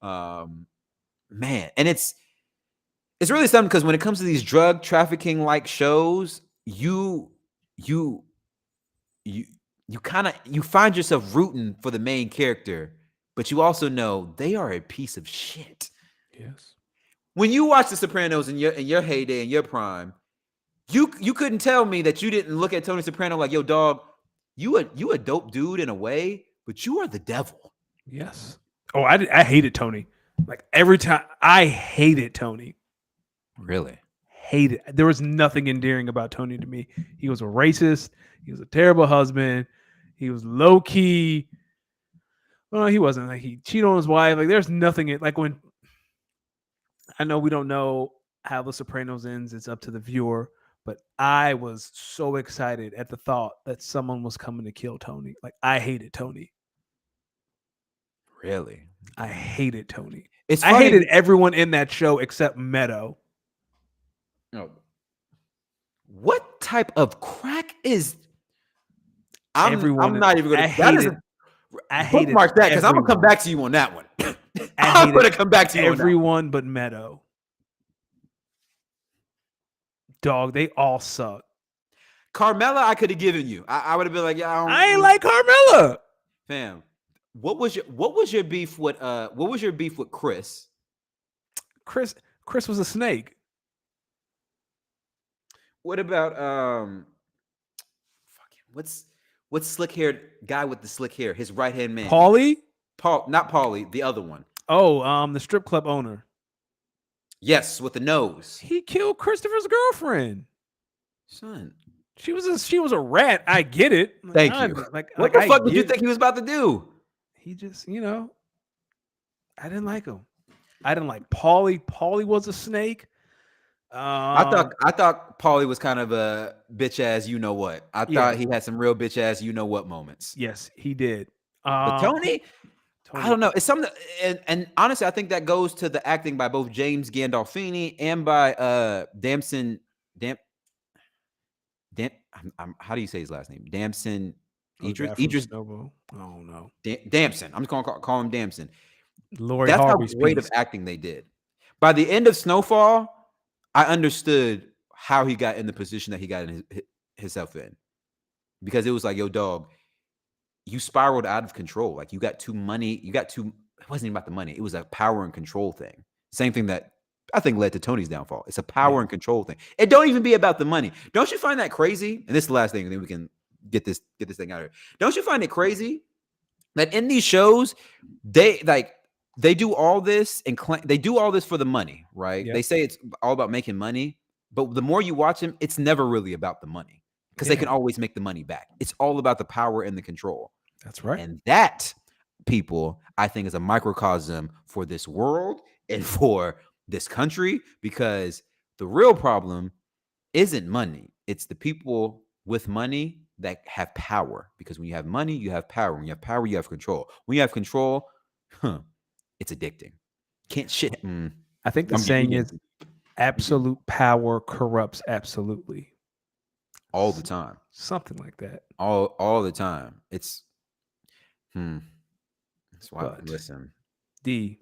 Man, and it's really something because when it comes to these drug trafficking like shows, you find yourself rooting for the main character, but you also know they are a piece of shit. Yes. When you watch The Sopranos in your heyday, in your prime, you couldn't tell me that you didn't look at Tony Soprano like, yo, dog, you a dope dude in a way, but you are the devil. Yes. Oh, I hated Tony. Like every time, I hated Tony. Really? Hated. There was nothing endearing about Tony to me. He was a racist. He was a terrible husband. He was low key. Well, he wasn't. Like he cheated on his wife. Like there's nothing. Like when I know we don't know how The Sopranos ends. It's up to the viewer. But I was so excited at the thought that someone was coming to kill Tony. Like I hated Tony. Really? I hated Tony. I hated everyone in that show except Meadow. No. What type of crack is? I'm not even going to. I hated bookmark that because I'm going to come back to you on that one. I'm going to come back to you on that one. Everyone but Meadow. Dog, they all suck. Carmela, I could have given you. I would have been like, yeah, I ain't like Carmela. Fam, what was your beef with Chris? Chris was a snake. What about what's What's slick haired guy with the slick hair? His right hand man. Paulie? Paul, not Paulie, the other one. Oh, the strip club owner. Yes, with the nose. He killed Christopher's girlfriend. Son. She was a rat. I get it. Thank you. What the fuck did you think he was about to do? He just, I didn't like him. I didn't like Paulie. Paulie was a snake. I thought Paulie was kind of a bitch ass you know what. I thought he had some real bitch ass you know what moments. Yes, he did. But Tony, I don't know. It's something, and honestly, I think that goes to the acting by both James Gandolfini and by Damson. How do you say his last name? Damson. Idris. Oh no. Damson. I'm just gonna call him Damson. Lori That's Harvey's how great piece. of acting they did. By the end of Snowfall, I understood how he got in the position that he got in himself in, because it was like, yo, dog, you spiraled out of control. Like you got too money. It wasn't even about the money. It was a power and control thing. Same thing that I think led to Tony's downfall. It's a power and control thing. It don't even be about the money. Don't you find that crazy? And this is the last thing, and then we can get this thing out of here. Don't you find it crazy that in these shows, they do all this and they do all this for the money, right? Yep. They say it's all about making money, but the more you watch them, it's never really about the money, because they can always make the money back. It's all about the power and the control. That's right. And that, people, I think, is a microcosm for this world and for this country, because the real problem isn't money. It's the people with money that have power, because when you have money, you have power. When you have power, you have control. When you have control, it's addicting. Can't shit. I think the saying is absolute power corrupts absolutely. All the time. Something like that. All the time. It's that's why. Listen. D,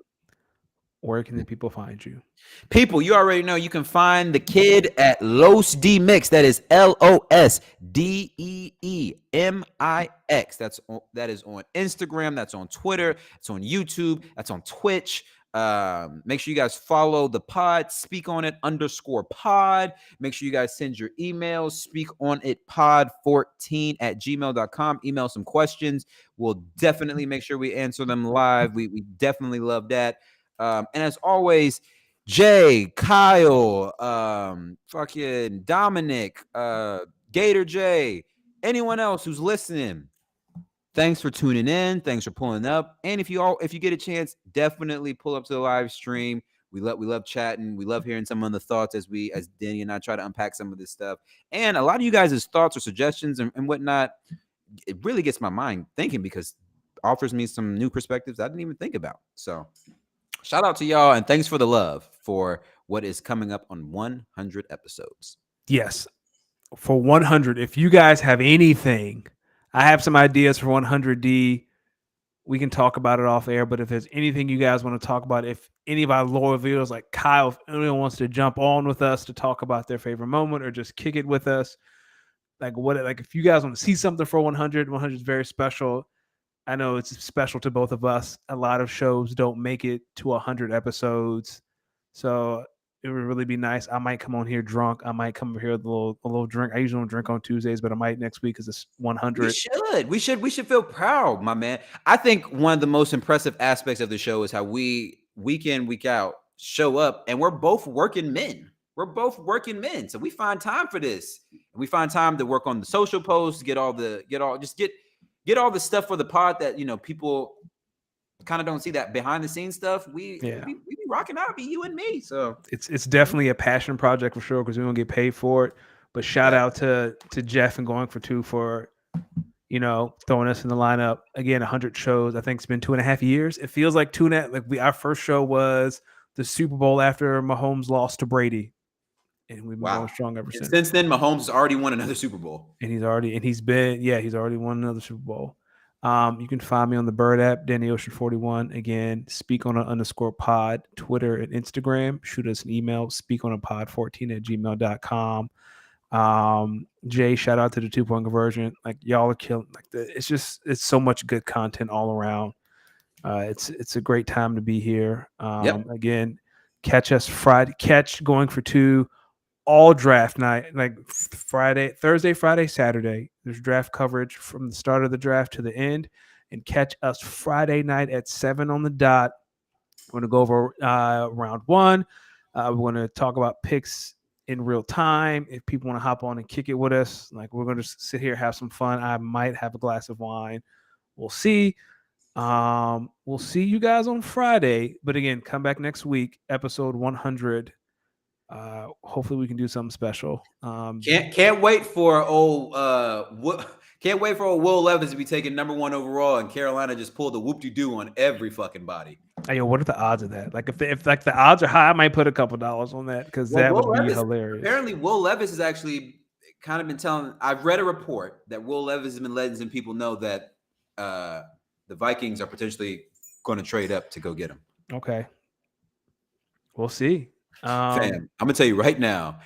where can the people find you? People, you already know you can find the kid at Los D Mix. That is LOSDEEMIX. That is on Instagram. That's on Twitter. It's on YouTube. That's on Twitch. Make sure you guys follow the pod, speak on it _pod. Make sure you guys send your emails, speakonitpod14@gmail.com. Email some questions. We'll definitely make sure we answer them live. We definitely love that. And as always, Jay, Kyle, fucking Dominic, Gator J, anyone else who's listening, thanks for tuning in. Thanks for pulling up. And if you get a chance, definitely pull up to the live stream. We love chatting. We love hearing some of the thoughts as Danny and I try to unpack some of this stuff. And a lot of you guys' thoughts or suggestions and whatnot, it really gets my mind thinking, because it offers me some new perspectives I didn't even think about. So shout out to y'all, and thanks for the love for what is coming up on 100 episodes. Yes, for 100. If you guys have anything, I have some ideas for 100D. We can talk about it off air, but if there's anything you guys want to talk about, if any of our loyal viewers like Kyle, if anyone wants to jump on with us to talk about their favorite moment or just kick it with us, like if you guys want to see something for 100 is very special. I know it's special to both of us. A lot of shows don't make it to 100 episodes. So it would really be nice. I might come on here drunk. I might come over here with a little drink. I usually don't drink on Tuesdays, but I might next week because it's 100. We should feel proud, my man. I think one of the most impressive aspects of the show is how we week in, week out show up, and we're both working men. So we find time for this. And we find time to work on the social posts, get all the stuff for the pod that, people kind of don't see, that behind the scenes stuff. We be rocking out, be you and me. So it's definitely a passion project for sure, because we don't get paid for it. But shout out to Jeff and Going for Two for throwing us in the lineup again. 100 shows. I think it's been 2.5 years. It feels like 2.5. Like our first show was the Super Bowl after Mahomes lost to Brady, and we've been going strong ever since. Since then, Mahomes has already won another Super Bowl, and he's already won another Super Bowl. You can find me on the Bird app, Danny Ocean 41. Again, speak on _pod, Twitter and Instagram. Shoot us an email, speakonapod14@gmail.com. Jay, shout out to the 2-point conversion. Like, y'all are killing. Like, it's so much good content all around. It's a great time to be here. Again, catch us Friday. Catch Going for Two all draft night, like Thursday, Friday, Saturday. There's draft coverage from the start of the draft to the end, and catch us Friday night at 7 on the dot. We're going to go over round one. We're going to talk about picks in real time. If people want to hop on and kick it with us, like we're going to sit here, have some fun. I might have a glass of wine. We'll see. We'll see you guys on Friday. But again, come back next week, episode 100. Hopefully we can do something special. Can't wait for can't wait for old Will Levis to be taken number 1 overall, and Carolina just pulled the whoop-de-doo on every fucking body. Hey, yo, what are the odds of that? Like if like the odds are high, I might put a couple dollars on that because that would be hilarious. Apparently, Will Levis has actually kind of been telling. I've read a report that Will Levis has been letting some people know that the Vikings are potentially going to trade up to go get him. Okay, we'll see. Fam, I'm gonna tell you right now,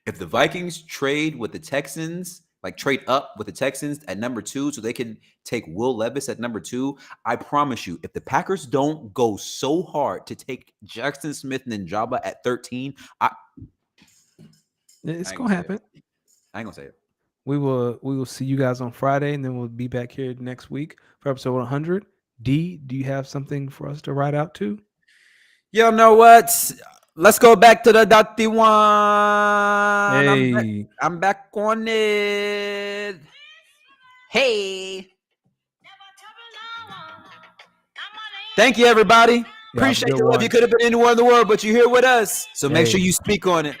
if the Vikings trade with the Texans, like trade up with the Texans at number 2, so they can take Will Levis at number 2, I promise you, if the Packers don't go so hard to take Jackson Smith and Njaba at 13, it's gonna happen. I ain't gonna say it. We will see you guys on Friday, and then we'll be back here next week for episode 100. D, do you have something for us to write out to? You know what? Let's go back to the dirty one. Hey. I'm back on it. Hey. Thank you, everybody. Appreciate the love. You could have been anywhere in the world, but you're here with us. So make sure you speak on it.